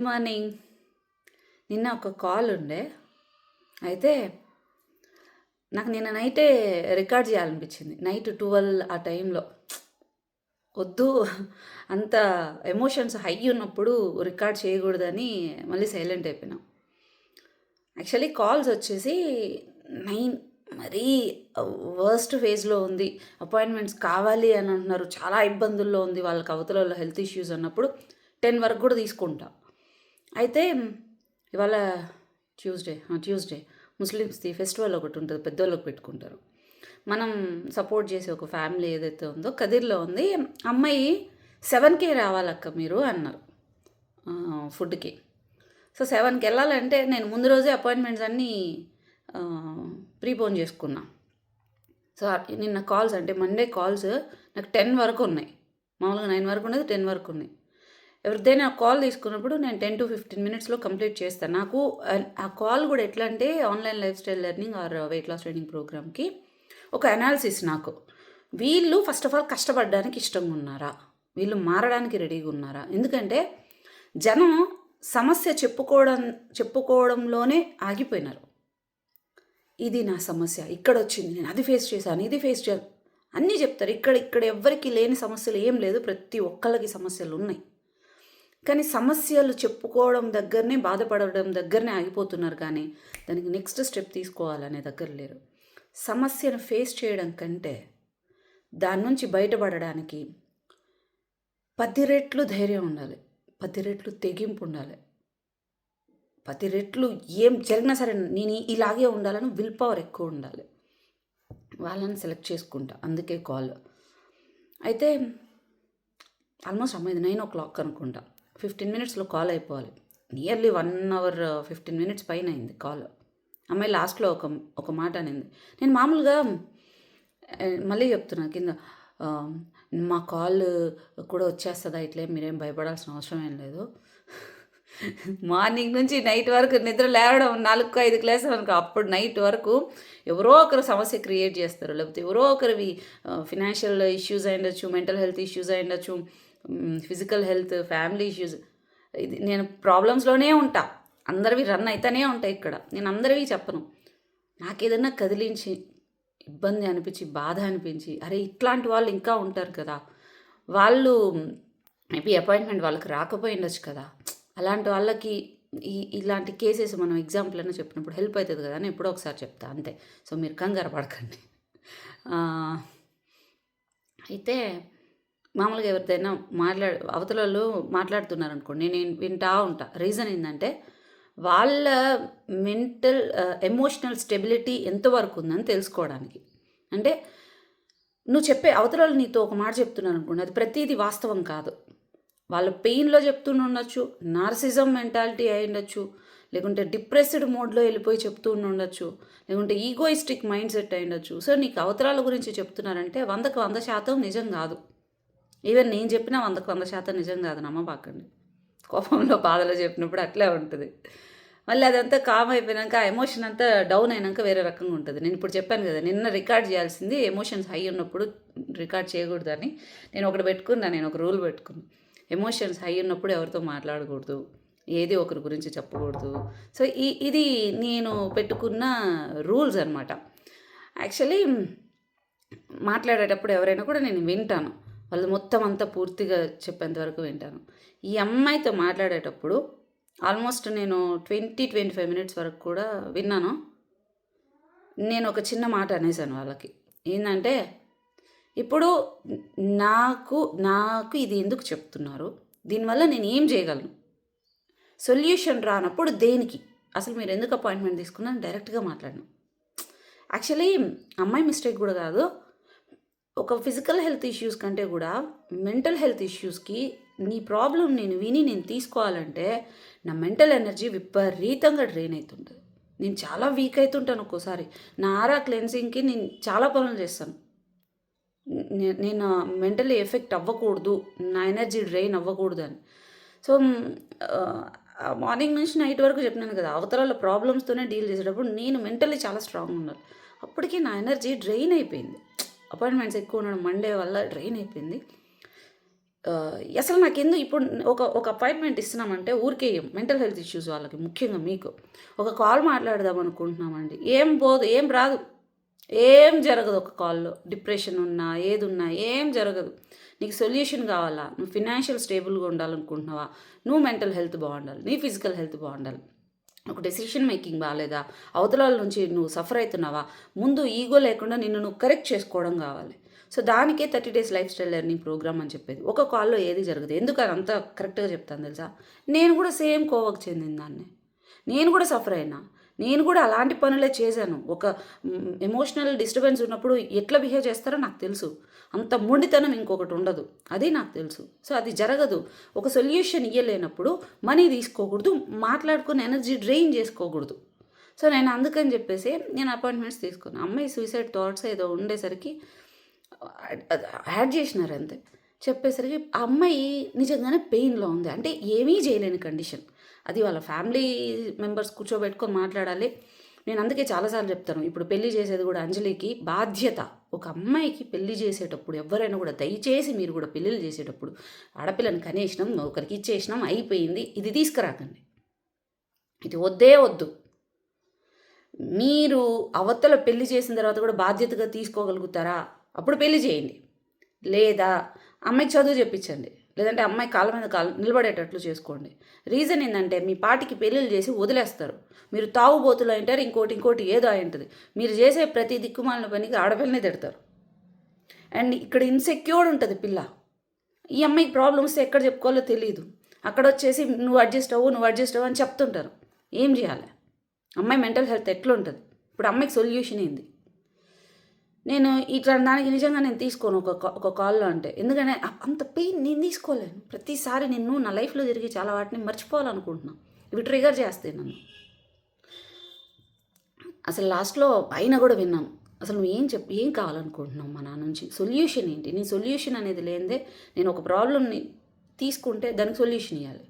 Morning. నిన్న ఒక call ఉండే. అయితే నాకు నిన్న నైటే రికార్డ్ చేయాలనిపించింది. నైట్ 12 ఆ టైంలో. వద్దు, అంత ఎమోషన్స్ హై ఉన్నప్పుడు రికార్డ్ చేయకూడదని మళ్ళీ సైలెంట్ అయిపోయినా. యాక్చువల్లీ కాల్స్ వచ్చేసి 9 మరీ వర్స్ట్ ఫేజ్లో ఉంది. అపాయింట్మెంట్స్ కావాలి అని అంటున్నారు. చాలా ఇబ్బందుల్లో ఉంది. వాళ్ళకి అవతల హెల్త్ ఇష్యూస్ అన్నప్పుడు 10 వరకు కూడా తీసుకుంటా. అయితే ఇవాళ ట్యూస్డే ముస్లిమ్స్ది ఫెస్టివల్ ఒకటి ఉంటుంది, పెద్దోళ్ళకి పెట్టుకుంటారు. మనం సపోర్ట్ చేసే ఒక ఫ్యామిలీ ఏదైతే ఉందో కదిర్లో ఉంది. అమ్మాయి 7కే రావాలక్క మీరు అన్నారు ఫుడ్కి. సో 7కి వెళ్ళాలంటే నేను ముందు రోజే అపాయింట్మెంట్స్ అన్నీ ప్రీపోన్ చేసుకున్నా. సో నిన్న కాల్స్ అంటే మండే కాల్స్ నాకు 10 వరకు ఉన్నాయి. మామూలుగా 9 వరకు ఉండేది, 10 వరకు ఉన్నాయి. ఎవరిదైనా కాల్ తీసుకున్నప్పుడు నేను 10 to 15 మినిట్స్లో కంప్లీట్ చేస్తాను. నాకు ఆ కాల్ కూడా ఎట్లా అంటే online lifestyle learning or weight loss training ప్రోగ్రామ్కి ఒక అనాలిసిస్. నాకు వీళ్ళు ఫస్ట్ ఆఫ్ ఆల్ కష్టపడడానికి ఇష్టంగా ఉన్నారా, వీళ్ళు మారడానికి రెడీగా ఉన్నారా? ఎందుకంటే జనం సమస్య చెప్పుకోవడంలోనే ఆగిపోయినారు. ఇది నా సమస్య, ఇక్కడ వచ్చింది, నేను అది ఫేస్ చేశాను, ఇది ఫేస్ చేశాను అన్నీ చెప్తారు. ఇక్కడ ఎవ్వరికి లేని సమస్యలు ఏం లేదు, ప్రతి ఒక్కళ్ళకి సమస్యలు ఉన్నాయి. కానీ సమస్యలు చెప్పుకోవడం దగ్గరనే, బాధపడడం దగ్గరనే ఆగిపోతున్నారు. కానీ దానికి నెక్స్ట్ స్టెప్ తీసుకోవాలనే దగ్గర లేరు. సమస్యను ఫేస్ చేయడం కంటే దాని నుంచి బయటపడడానికి 10 రెట్లు ధైర్యం ఉండాలి, 10 రెట్లు తెగింపు ఉండాలి, 10 రెట్లు ఏం జరిగినా సరే నేను ఇలాగే ఉండాలని విల్ పవర్ ఎక్కువ ఉండాలి. వాళ్ళని సెలెక్ట్ చేసుకుంటా, అందుకే కాల్. అయితే ఆల్మోస్ట్ అమ్మాయిది 9 o'clock అనుకుంటా. 15 మినిట్స్లో కాల్ అయిపోవాలి. నియర్లీ 1 hour 15 minutes పైన అయింది కాల్. అమ్మాయి లాస్ట్లో ఒక మాట అనింది. నేను మామూలుగా మళ్ళీ చెప్తున్నా కింద, మా కాల్ కూడా వచ్చేస్తుందా, ఇట్లే మీరేం భయపడాల్సిన అవసరం ఏం లేదు. మార్నింగ్ నుంచి నైట్ వరకు నిద్ర లేవడం 4-5 లేసాం అనుకో, అప్పుడు నైట్ వరకు ఎవరో ఒకరు సమస్య క్రియేట్ చేస్తారు. లేకపోతే ఎవరో ఒకరివి ఫినాన్షియల్ ఇష్యూస్ అయి ఉండొచ్చు, మెంటల్ హెల్త్ ఇష్యూస్ అయి ఉండొచ్చు, ఫిజికల్ హెల్త్, ఫ్యామిలీ ఇష్యూస్. ఇది నేను ప్రాబ్లమ్స్లోనే ఉంటా. అందరివి రన్ అవుతానే ఉంటాయి ఇక్కడ. నేను అందరివి చెప్పను. నాకు ఏదన్నా కదిలించి ఇబ్బంది అనిపించి, బాధ అనిపించి, అరే ఇట్లాంటి వాళ్ళు ఇంకా ఉంటారు కదా, వాళ్ళు మేబీ అపాయింట్మెంట్ వాళ్ళకి రాకపోయిండొచ్చు కదా, అలాంటి వాళ్ళకి ఇలాంటి కేసెస్ మనం ఎగ్జాంపుల్ అన్నా చెప్పినప్పుడు హెల్ప్ అవుతుంది కదా అని ఎప్పుడో ఒకసారి చెప్తా, అంతే. సో మీరు కంగారు పడకండి. అయితే మామూలుగా ఎవరిదైనా అవతల వాళ్ళు మాట్లాడుతున్నారనుకోండి, నేను వింటా ఉంటా. రీజన్ ఏంటంటే వాళ్ళ మెంటల్ ఎమోషనల్ స్టెబిలిటీ ఎంతవరకు ఉందని తెలుసుకోవడానికి. అంటే నువ్వు చెప్పే అవతల వాళ్ళు నీతో ఒక మాట చెప్తున్నారు అనుకోండి, అది ప్రతిదీ వాస్తవం కాదు. వాళ్ళ పెయిన్లో చెప్తూనే ఉండొచ్చు, నార్సిజం మెంటాలిటీ అయి ఉండొచ్చు, లేకుంటే డిప్రెస్డ్ మోడ్లో వెళ్ళిపోయి చెప్తూ ఉండొచ్చు, లేకుంటే ఈగోయిస్టిక్ మైండ్ సెట్ అయి ఉండొచ్చు. సో నీకు అవతరాల గురించి చెప్తున్నారంటే 100కి 100% నిజం కాదు. ఈవెన్ నేను చెప్పినా 100కి 100% నిజం కాదు, నమ్మబాకండి. కోపంలో బాధలో చెప్పినప్పుడు అట్లే ఉంటుంది. మళ్ళీ అదంతా కామ్ అయిపోయినాక, ఆ ఎమోషన్ అంతా డౌన్ అయినాక వేరే రకంగా ఉంటుంది. నేను ఇప్పుడు చెప్పాను కదా, నిన్న రికార్డ్ చేయాల్సింది ఎమోషన్స్ హై ఉన్నప్పుడు రికార్డ్ చేయకూడదని నేను ఒక రూల్ పెట్టుకున్నాను. ఎమోషన్స్ హై ఉన్నప్పుడు ఎవరితో మాట్లాడకూడదు, ఏది ఒకరి గురించి చెప్పకూడదు. సో ఇది నేను పెట్టుకున్న రూల్స్ అనమాట. యాక్చువల్లీ మాట్లాడేటప్పుడు ఎవరైనా కూడా నేను వింటాను, వాళ్ళు మొత్తం అంతా పూర్తిగా చెప్పేంత వరకు వింటాను. ఈ అమ్మాయితో మాట్లాడేటప్పుడు ఆల్మోస్ట్ నేను 20-25 minutes వరకు కూడా విన్నాను. నేను ఒక చిన్న మాట అనేసాను వాళ్ళకి. ఏంటంటే, ఇప్పుడు నాకు ఇది ఎందుకు చెప్తున్నారు, దీనివల్ల నేను ఏం చేయగలను, సొల్యూషన్ రానప్పుడు దేనికి, అసలు మీరు ఎందుకు అపాయింట్మెంట్ తీసుకున్నాను డైరెక్ట్గా మాట్లాడను. యాక్చువల్లీ అమ్మాయి మిస్టేక్ కూడా కాదు. ఒక ఫిజికల్ హెల్త్ ఇష్యూస్ కంటే కూడా మెంటల్ హెల్త్ ఇష్యూస్కి నీ ప్రాబ్లం నేను తీసుకోవాలంటే నా మెంటల్ ఎనర్జీ విపరీతంగా డ్రైన్ అవుతుంటుంది. నేను చాలా వీక్ అవుతుంటాను ఒక్కోసారి. నా ఆరా క్లెన్సింగ్కి నేను చాలా పనులు చేస్తాను. నేను మెంటల్లీ ఎఫెక్ట్ అవ్వకూడదు, నా ఎనర్జీ డ్రైన్ అవ్వకూడదు అని. సో మార్నింగ్ నుంచి నైట్ వరకు చెప్పినాను కదా, అవతల ప్రాబ్లమ్స్తోనే డీల్ చేసేటప్పుడు నేను మెంటల్లీ చాలా స్ట్రాంగ్ ఉండాలి. అప్పటికి నా ఎనర్జీ డ్రైన్ అయిపోయింది. అపాయింట్మెంట్స్ ఎక్కువ ఉండడం మండే వల్ల డ్రైన్ అయిపోయింది. అసలు నాకెందుకు ఇప్పుడు ఒక అపాయింట్మెంట్ ఇస్తున్నామంటే ఊరికే మెంటల్ హెల్త్ ఇష్యూస్ వాళ్ళకి, ముఖ్యంగా మీకు ఒక కాల్ మాట్లాడదాం అనుకుంటున్నామండి, ఏం పోదు, ఏం రాదు, ఏం జరగదు. ఒక కాల్లో డిప్రెషన్ ఉన్నా ఏదున్నా ఏం జరగదు. నీకు సొల్యూషన్ కావాలా, నువ్వు ఫినాన్షియల్ స్టేబుల్గా ఉండాలనుకుంటున్నావా, నువ్వు మెంటల్ హెల్త్ బాగుండాలి, నీ ఫిజికల్ హెల్త్ బాగుండాలి, ఒక డెసిషన్ మేకింగ్ బాగాలేదా, అవతల నుంచి నువ్వు సఫర్ అవుతున్నావా, ముందు ఈగో లేకుండా నిన్ను నువ్వు కరెక్ట్ చేసుకోవడం కావాలి. సో దానికే 30 days lifestyle learning program అని చెప్పేది. ఒక కాల్లో ఏది జరగదు. ఎందుకు అది అంత కరెక్ట్గా చెప్తాను తెలుసా, నేను కూడా సేమ్ కోవకు చెందిన దాన్ని, నేను కూడా సఫర్ అయినా, నేను కూడా అలాంటి పనులే చేశాను. ఒక ఎమోషనల్ డిస్టర్బెన్స్ ఉన్నప్పుడు ఎట్లా బిహేవ్ చేస్తారో నాకు తెలుసు. అంత మొండితనం ఇంకొకటి ఉండదు, అది నాకు తెలుసు. సో అది జరగదు. ఒక సొల్యూషన్ ఇవ్వలేనప్పుడు మనీ తీసుకోకూడదు, మాట్లాడుకుని ఎనర్జీ డ్రైన్ చేసుకోకూడదు. సో నేను అందుకని చెప్పేసి నేను అపాయింట్మెంట్స్ తీసుకున్నాను. అమ్మాయి సూసైడ్ థాట్స్ ఏదో ఉండేసరికి యాడ్ చేసినారు అంతే. చెప్పేసరికి ఆ అమ్మాయి నిజంగానే పెయిన్లో ఉంది, అంటే ఏమీ చేయలేని కండిషన్. అది వాళ్ళ ఫ్యామిలీ మెంబర్స్ కూర్చోబెట్టుకొని మాట్లాడాలి. నేను అందుకే చాలాసార్లు చెప్తాను, ఇప్పుడు పెళ్లి చేసేది కూడా అంజలికి బాధ్యత. ఒక అమ్మాయికి పెళ్లి చేసేటప్పుడు ఎవరైనా కూడా దయచేసి మీరు కూడా పెళ్ళిళ్ళు చేసేటప్పుడు ఆడపిల్లని కనేసినాం, ఒకరికి ఇచ్చేసినాం, అయిపోయింది, ఇది తీసుకురాకండి. ఇది వద్దే వద్దు. మీరు అవతల పెళ్లి చేసిన తర్వాత కూడా బాధ్యతగా తీసుకోగలుగుతారా, అప్పుడు పెళ్లి చేయండి. లేదా అమ్మాయికి చదువు చెప్పించండి, లేదంటే అమ్మాయి కాళ్ళ మీద కాళ్ళు నిలబడేటట్లు చేసుకోండి. రీజన్ ఏంటంటే మీ పాటికి పెళ్ళిళ్ళు చేసి వదిలేస్తారు. మీరు తాగుబోతులు అంటారు, ఇంకోటి ఏదో అయి ఉంటుంది. మీరు చేసే ప్రతి దిక్కుమాలిన పనికి ఆడపిల్లనే తిడతారు. అండ్ ఇక్కడ ఇన్సెక్యూర్డ్ ఉంటుంది పిల్ల. ఈ అమ్మాయికి ప్రాబ్లమ్స్ ఎక్కడ చెప్పుకోవాలో తెలియదు. అక్కడ వచ్చేసి నువ్వు అడ్జస్ట్ అవ్వు అని చెప్తుంటారు. ఏం చేయాలి? అమ్మాయి మెంటల్ హెల్త్ ఎట్లుంటుంది? ఇప్పుడు అమ్మాయికి సొల్యూషన్ ఏంది? నేను ఇట్లా దానికి నిజంగా నేను తీసుకోను ఒక కాల్లో అంటే, ఎందుకంటే అంత పెయిన్ నేను తీసుకోలేను. ప్రతిసారి నేను నా లైఫ్లో జరిగే చాలా వాటిని మర్చిపోవాలనుకుంటున్నాను. ఇవి ట్రిగర్ చేస్తాయి నన్ను. అసలు లాస్ట్లో అయినా కూడా విన్నాను, అసలు నువ్వు ఏం కావాలనుకుంటున్నావు మా నాన్న నుంచి, సొల్యూషన్ ఏంటి, నీ సొల్యూషన్ అనేది లేదే నేను ఒక ప్రాబ్లమ్ని తీసుకుంటే దానికి సొల్యూషన్ ఇవ్వాలి.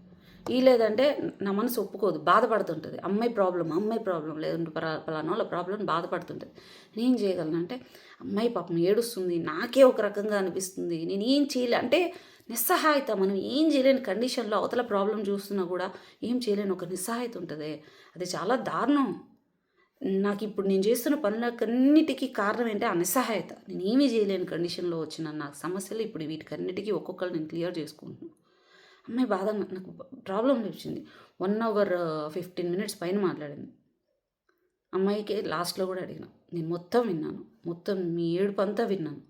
లేదంటే నా మనసు ఒప్పుకోదు, బాధపడుతుంటుంది. అమ్మాయి ప్రాబ్లం లేదంటే పలానా వాళ్ళ ప్రాబ్లం బాధపడుతుంటుంది. నేనేం చేయగలను అమ్మాయి పాపం ఏడుస్తుంది, నాకే ఒక రకంగా అనిపిస్తుంది, నేను ఏం చేయలే అంటే నిస్సహాయత. మనం ఏం చేయలేని కండిషన్లో అవతల ప్రాబ్లం చూస్తున్నా కూడా ఏం చేయలేని ఒక నిస్సహాయత ఉంటుంది. అది చాలా దారుణం. నాకు ఇప్పుడు నేను చేస్తున్న పనులకన్నిటికీ కారణం ఏంటి? ఆ నిస్సహాయత. నేను ఏమీ చేయలేని కండిషన్లో వచ్చిన నాకు సమస్యలు ఇప్పుడు వీటికన్నిటికీ ఒక్కొక్కరు నేను క్లియర్ చేసుకుంటున్నాను. అమ్మాయి బాధ నాకు ప్రాబ్లం వచ్చింది. 1 hour 15 minutes పైన మాట్లాడింది. అమ్మాయికి లాస్ట్లో కూడా అడిగిన, నేను మొత్తం విన్నాను, మొత్తం మీ ఏడుపు అంతా విన్నాను.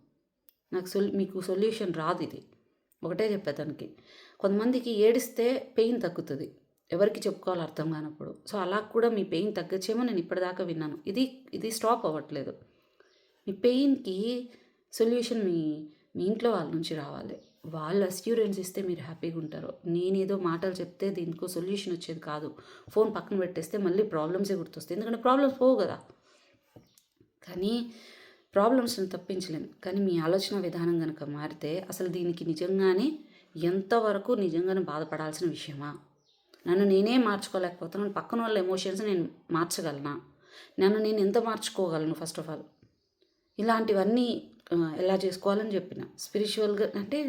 నాకు మీకు సొల్యూషన్ రాదు ఇది. ఒకటే చెప్పా తనకి, కొంతమందికి ఏడిస్తే పెయిన్ తగ్గుతుంది, ఎవరికి చెప్పుకోవాలో అర్థం కానప్పుడు. సో అలా కూడా మీ పెయిన్ తగ్గచ్చేమో నేను ఇప్పటిదాకా విన్నాను. ఇది స్టాప్ అవ్వట్లేదు. మీ పెయిన్కి సొల్యూషన్ మీ ఇంట్లో వాళ్ళ నుంచి రావాలి. వాళ్ళు అస్యూరెన్స్ ఇస్తే మీరు హ్యాపీగా ఉంటారు. నేనేదో మాటలు చెప్తే దీనికో సొల్యూషన్ వచ్చేది కాదు. ఫోన్ పక్కన పెట్టేస్తే మళ్ళీ ప్రాబ్లమ్సే గుర్తొస్తాయి. ఎందుకంటే ప్రాబ్లమ్స్ పోవు కదా. కానీ ప్రాబ్లమ్స్ని తప్పించలేము. కానీ మీ ఆలోచన విధానం కనుక మారితే అసలు దీనికి నిజంగానే ఎంతవరకు నిజంగానే బాధపడాల్సిన విషయమా? నన్ను నేనే మార్చుకోలేకపోతున్నాను, పక్కన వాళ్ళ ఎమోషన్స్ నేను మార్చగలనా? నన్ను నేను ఎంత మార్చుకోగలను? ఫస్ట్ ఆఫ్ ఆల్ ఇలాంటివన్నీ ఎలా చేసుకోవాలని చెప్పిన. స్పిరిచువల్గా అంటే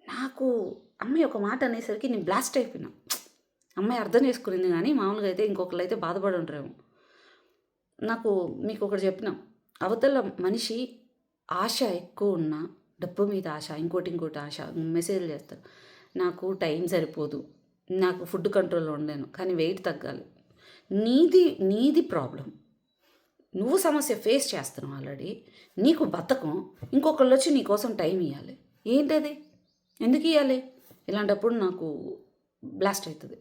నాకు అమ్మాయి ఒక మాట అనేసరికి నేను బ్లాస్ట్ అయిపోయినా. అమ్మాయి అర్థం చేసుకునింది, కానీ మామూలుగా అయితే ఇంకొకరు అయితే బాధపడి ఉంటారేమో. మీకు ఒకటి చెప్పిన, అవతల మనిషి ఆశ ఎక్కువ ఉన్నా, డబ్బు మీద ఆశ, ఇంకోటి ఆశ, మెసేజ్లు చేస్తారు. నాకు టైం సరిపోదు, నాకు ఫుడ్ కంట్రోల్లో ఉండలేను, కానీ వెయిట్ తగ్గాలి. నీది ప్రాబ్లం. నువ్వు సమస్య ఫేస్ చేస్తున్నావు ఆల్రెడీ, నీకు బద్ధకం, ఇంకొకళ్ళు వచ్చి నీ కోసం టైం ఇవ్వాలి. ఏంటది? ఎందుకు ఇవ్వాలి? ఇలాంటప్పుడు నాకు బ్లాస్ట్ అవుతుంది.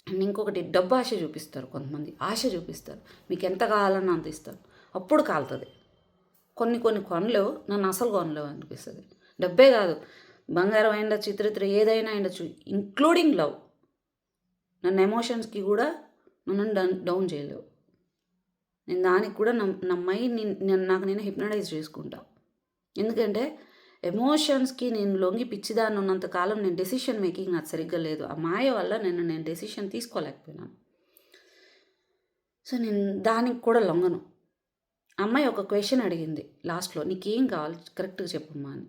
అండ్ ఇంకొకటి, డబ్బు ఆశ చూపిస్తారు కొంతమంది, ఆశ చూపిస్తారు, మీకు ఎంత కావాలన్నా అంత ఇస్తారు, అప్పుడు కాలుతుంది. కొన్ని కొనలేవు, నన్ను అసలు కొనలేవు అనిపిస్తుంది. డబ్బే కాదు, బంగారం అయిండొచ్చు, ఇతర ఏదైనా అయిండొచ్చు, ఇంక్లూడింగ్ లవ్. నన్ను ఎమోషన్స్కి కూడా నన్ను డౌన్ చేయలేవు. నేను దానికి కూడా నా మైండ్ నాకు నేను హిప్నటైజ్ చేసుకుంటా. ఎందుకంటే ఎమోషన్స్కి నేను లొంగి పిచ్చిదాన్ని ఉన్నంతకాలం నేను డెసిషన్ మేకింగ్ నాకు సరిగ్గా లేదు. ఆ మాయ వల్ల నేను డెసిషన్ తీసుకోలేకపోయినాను. సో నేను దానికి కూడా లొంగను. అమ్మాయి ఒక క్వశ్చన్ అడిగింది లాస్ట్లో, నీకేం కావాలి కరెక్ట్గా చెప్పమ్మా అని.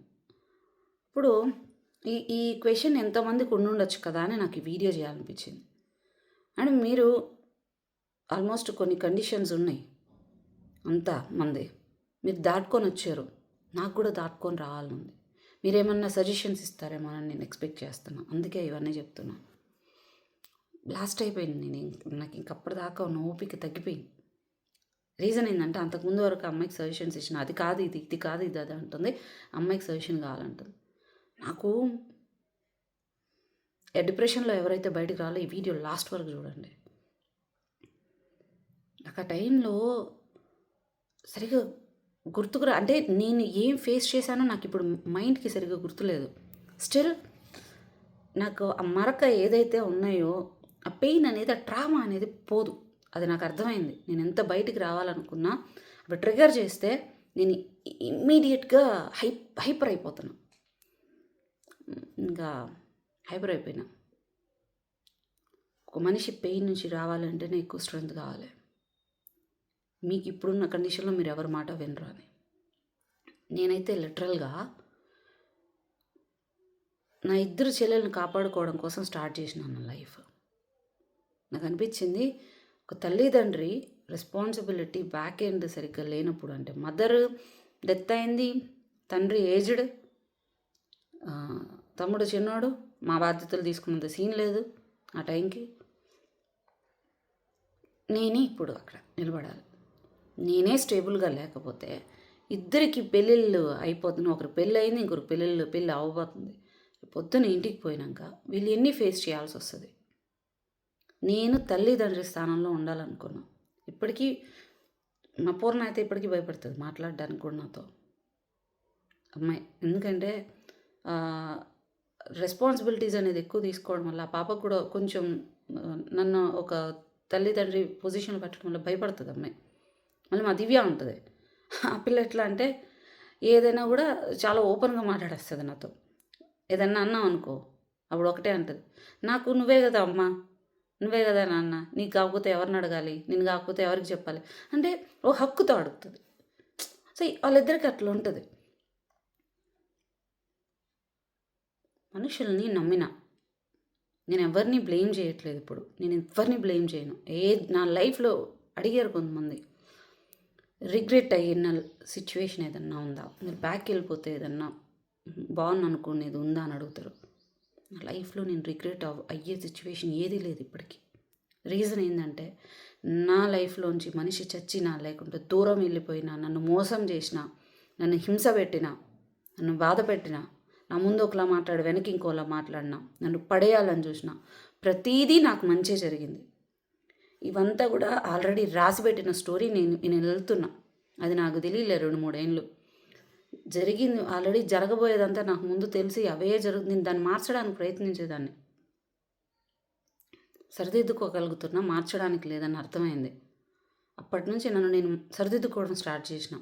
ఇప్పుడు ఈ క్వెషన్ ఎంతమందికి ఉండుండొచ్చు కదా అని నాకు ఈ వీడియో చేయాలనిపించింది. అండ్ మీరు ఆల్మోస్ట్ కొన్ని కండిషన్స్ ఉన్నాయి. అంతా మంది. మీరు దాటుకొని వచ్చారు. నాకు కూడా దాటుకొని రావాలనుంది. మీరేమన్నా సజెషన్స్ ఇస్తారేమో అని నేను ఎక్స్పెక్ట్ చేస్తున్నా. అందుకే ఇవన్నీ చెప్తున్నా. లాస్ట్ అయిపోయింది. నాకు ఇంకప్పటిదాకా ఉన్న ఓపిక తగ్గిపోయింది. రీజన్ ఏంటంటే అంతకుముందు వరకు అమ్మాయికి సజెషన్స్ ఇచ్చిన అది కాదు ఇది కాదు ఇది అది అంటుంది. అమ్మాయికి సజెషన్ కావాలంటుంది. నాకు డిప్రెషన్లో ఎవరైతే బయటకు రాలో ఈ వీడియో లాస్ట్ వరకు చూడండి. నాకు ఆ టైంలో సరిగ్గా గుర్తుకురా అంటే నేను ఏం ఫేస్ చేశానో నాకు ఇప్పుడు మైండ్కి సరిగ్గా గుర్తులేదు. స్టిల్ నాకు ఆ మరక ఏదైతే ఉన్నాయో ఆ పెయిన్ అనేది ఆ ట్రామా అనేది పోదు. అది నాకు అర్థమైంది. నేను ఎంత బయటికి రావాలనుకున్నా అప్పుడు ట్రిగర్ చేస్తే నేను ఇమ్మీడియట్గా హైపర్ అయిపోతున్నా. ఇంకా హైపర్ అయిపోయినా. ఒక మనిషి పెయిన్ నుంచి రావాలంటేనే ఎక్కువ స్ట్రెంత్ కావాలి. మీకు ఇప్పుడున్న కండిషన్లో మీరు ఎవరి మాట వినరు అని. నేనైతే లిటరల్గా నా ఇద్దరు చెల్లెలను కాపాడుకోవడం కోసం స్టార్ట్ చేసినాను నా లైఫ్. నాకు అనిపించింది ఒక తల్లిదండ్రి రెస్పాన్సిబిలిటీ బ్యాక్ ఎండ్ సరిగ్గా లేనప్పుడు, అంటే మదర్ డెత్ అయింది, తండ్రి ఏజ్డ్, తమ్ముడు చిన్నోడు, మా బాధ్యతలు తీసుకున్నంత సీన్ లేదు ఆ టైంకి. నేనే ఇప్పుడు అక్కడ నిలబడాలి. నేనే స్టేబుల్గా లేకపోతే ఇద్దరికి పెళ్ళిళ్ళు అయిపోతుంది. ఒకరు పెళ్ళి అయింది, ఇంకొకరు పెళ్ళి అవ్వబోతుంది. పొద్దున ఇంటికి పోయినాక వీళ్ళు ఎన్ని ఫేస్ చేయాల్సి వస్తుంది. నేను తల్లిదండ్రి స్థానంలో ఉండాలనుకున్నాను. ఇప్పటికీ మా పూర్ణ అయితే ఇప్పటికీ భయపడుతుంది మాట్లాడడానికి కూడా నాతో అమ్మాయి. ఎందుకంటే రెస్పాన్సిబిలిటీస్ అనేది ఎక్కువ తీసుకోవడం వల్ల ఆ పాపకు కూడా కొంచెం నన్ను ఒక తల్లిదండ్రి పొజిషన్లో పెట్టడం వల్ల భయపడుతుంది అమ్మాయి. మళ్ళీ మా దివ్య ఉంటుంది. ఆ పిల్ల ఎట్లా అంటే ఏదైనా కూడా చాలా ఓపెన్గా మాట్లాడేస్తుంది నాతో. ఏదన్నా అన్నాం అనుకో అప్పుడు ఒకటే అంటుంది, నాకు నువ్వే కదా అమ్మ, నువ్వే కదా నాన్న, నీకు కాకపోతే ఎవరిని అడగాలి, నేను కాకపోతే ఎవరికి చెప్పాలి అంటే ఓ హక్కుతో అడుగుతుంది. సో వాళ్ళిద్దరికి అట్లా ఉంటుంది. మనుషుల్ని నమ్మిన నేను ఎవరిని బ్లేమ్ చేయట్లేదు. ఇప్పుడు నేను ఎవరిని బ్లేమ్ చేయను. నా లైఫ్లో అడిగారు కొంతమంది, రిగ్రెట్ అయిన సిచ్యువేషన్ ఏదన్నా ఉందా, మీరు బ్యాక్ వెళ్ళిపోతే ఏదన్నా బాగుంది అనుకునేది ఉందా అని అడుగుతారు. నా లైఫ్లో నేను రిగ్రెట్ అయ్యే సిచ్యువేషన్ ఏదీ లేదు ఇప్పటికీ. రీజన్ ఏంటంటే నా లైఫ్లోంచి మనిషి చచ్చినా, లేకుంటే దూరం వెళ్ళిపోయినా, నన్ను మోసం చేసినా, నన్ను హింస పెట్టినా, నన్ను బాధ పెట్టినా, నా ముందు ఒకలా మాట్లాడి వెనక్కి ఇంకోలా మాట్లాడినా, నన్ను పడేయాలని చూసినా, ప్రతీదీ నాకు మంచి జరిగింది. ఇవంతా కూడా ఆల్రెడీ రాసిపెట్టిన స్టోరీ. నేను వెళ్తున్నా, అది నాకు తెలియలే 2-3 ఏళ్ళు జరిగింది. ఆల్రెడీ జరగబోయేదంతా నాకు ముందు తెలిసి అవే నేను దాన్ని మార్చడానికి ప్రయత్నించేదాన్ని. సరిదిద్దుకోగలుగుతున్నా, మార్చడానికి లేదని అర్థమైంది. అప్పటి నుంచి నన్ను నేను సరిదిద్దుకోవడం స్టార్ట్ చేసిన.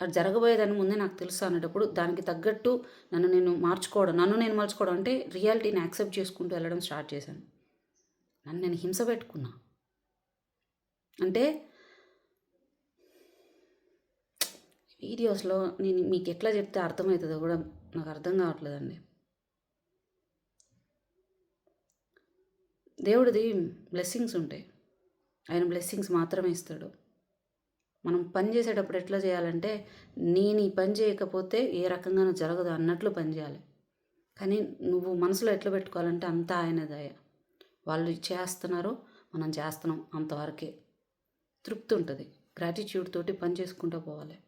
అది జరగబోయేదని ముందే నాకు తెలుసు అనేటప్పుడు దానికి తగ్గట్టు నన్ను నేను మలుచుకోవడం అంటే రియాలిటీని యాక్సెప్ట్ చేసుకుంటూ వెళ్ళడం స్టార్ట్ చేశాను. నన్ను నేను హింస పెట్టుకున్నా. అంటే వీడియోస్లో నేను మీకు ఎట్లా చెప్తే అర్థమవుతుందో కూడా నాకు అర్థం కావట్లేదండి. దేవుడిది బ్లెస్సింగ్స్ ఉంటాయి. ఆయన బ్లెస్సింగ్స్ మాత్రమే ఇస్తాడు. మనం పని చేసేటప్పుడు ఎట్లా చేయాలంటే, నేను ఈ పని చేయకపోతే ఏ రకంగానూ జరగదు అన్నట్లు పని చేయాలి. కానీ నువ్వు మనసులో ఎట్లా పెట్టుకోవాలంటే అంతా ఆయన దయ. వాళ్ళు చేస్తున్నారు, మనం చేస్తున్నాం, అంతవరకే తృప్తి ఉంటుంది. గ్రాటిట్యూడ్ తోటి పని చేసుకుంటూ పోవాలి.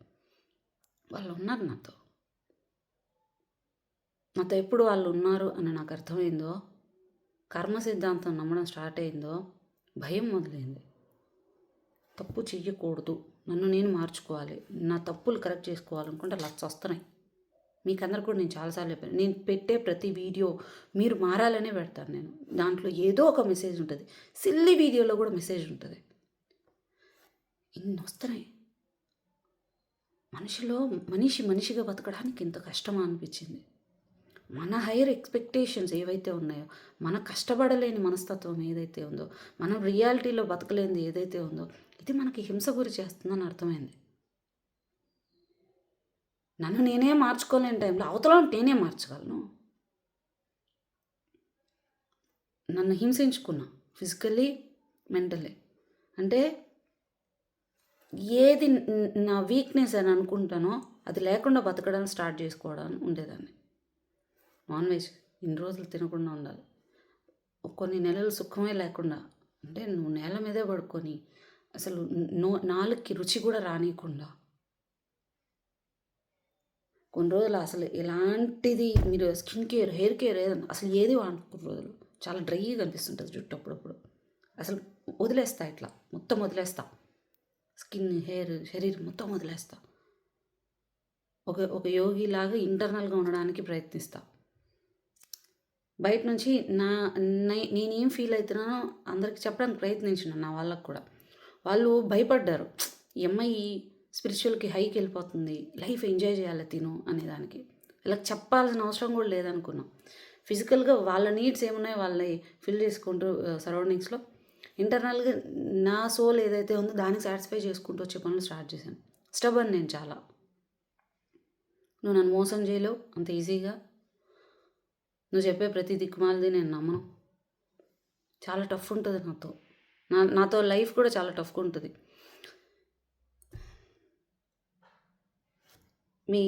వాళ్ళు ఉన్నారు నాతో ఎప్పుడు వాళ్ళు ఉన్నారు అని నాకు అర్థమైందో, కర్మ సిద్ధాంతం నమ్మడం స్టార్ట్ అయిందో, భయం మొదలైంది. తప్పు చెయ్యకూడదు, నన్ను నేను మార్చుకోవాలి, నా తప్పులు కరెక్ట్ చేసుకోవాలనుకుంటే వస్తున్నాయి. మీకు అందరు కూడా నేను చాలాసార్లు చెప్పాను, నేను పెట్టే ప్రతి వీడియో మీరు మారాలనే పెడతాను. నేను దాంట్లో ఏదో ఒక మెసేజ్ ఉంటుంది. సిల్లీ వీడియోలో కూడా మెసేజ్ ఉంటుంది. ఇన్ని వస్తున్నాయి. మనిషిగా బతకడానికి ఇంత కష్టమా అనిపించింది. మన హైయర్ ఎక్స్పెక్టేషన్స్ ఏవైతే ఉన్నాయో, మన కష్టపడలేని మనస్తత్వం ఏదైతే ఉందో, మనం రియాలిటీలో బతకలేనిది ఏదైతే ఉందో, ఇది మనకి హింస గురి చేస్తుందని అర్థమైంది. నన్ను నేనే మార్చుకోలేని టైంలో అవతల నేనే మార్చగలను. నన్ను హింసించుకున్నా ఫిజికల్లీ, మెంటల్లీ. అంటే ఏది నా వీక్‌నెస్ అని అనుకుంటానో అది లేకుండా బతకడం స్టార్ట్ చేసుకోవడం ఉండేదాన్ని. నాన్ వెజ్ ఇన్ని రోజులు తినకుండా ఉండాలి. కొన్ని నెలలు సుఖమే లేకుండా, అంటే నువ్వు నేల మీదే పడుకొని అసలు నాలుకకి రుచి కూడా రానీయకుండా కొన్ని రోజులు అసలు ఎలాంటిది మీరు స్కిన్ కేర్, హెయిర్ కేర్ ఏదన్నా అసలు ఏది వాడని రోజులు. చాలా డ్రైగా అనిపిస్తుంటుంది జుట్టు అప్పుడప్పుడు. అసలు వదిలేస్తా, ఇట్లా మొత్తం వదిలేస్తా. స్కిన్, హెయిర్, శరీరం మొత్తం వదిలేస్తా. ఒక యోగిలాగా ఇంటర్నల్గా ఉండడానికి ప్రయత్నిస్తా. బయట నుంచి నేనేం ఫీల్ అవుతున్నానో అందరికి చెప్పడానికి ప్రయత్నించిన నా వాళ్ళకు కూడా. వాళ్ళు భయపడ్డారు. ఈ అమ్మాయి స్పిరిచువల్కి హైకి వెళ్ళిపోతుంది, లైఫ్ ఎంజాయ్ చేయాలి తిను అనేదానికి. వీళ్ళకి చెప్పాల్సిన అవసరం కూడా లేదనుకున్నాం. ఫిజికల్గా వాళ్ళ నీడ్స్ ఏమున్నాయో వాళ్ళని ఫిల్ చేసుకుంటూ సరౌండింగ్స్లో ఇంటర్నల్గా నా సోల్ ఏదైతే ఉందో దానికి సాటిస్ఫై చేసుకుంటూ వచ్చే పనులు స్టార్ట్ చేశాను. స్టబర్న్ నేను చాలా. నువ్వు నన్ను మోసం చేయలేవు అంత ఈజీగా. నువ్వు చెప్పే ప్రతి దిక్కుమాలది నేను నమ్మను. చాలా టఫ్ ఉంటుంది నాతో లైఫ్ కూడా చాలా టఫ్గా ఉంటుంది. మీ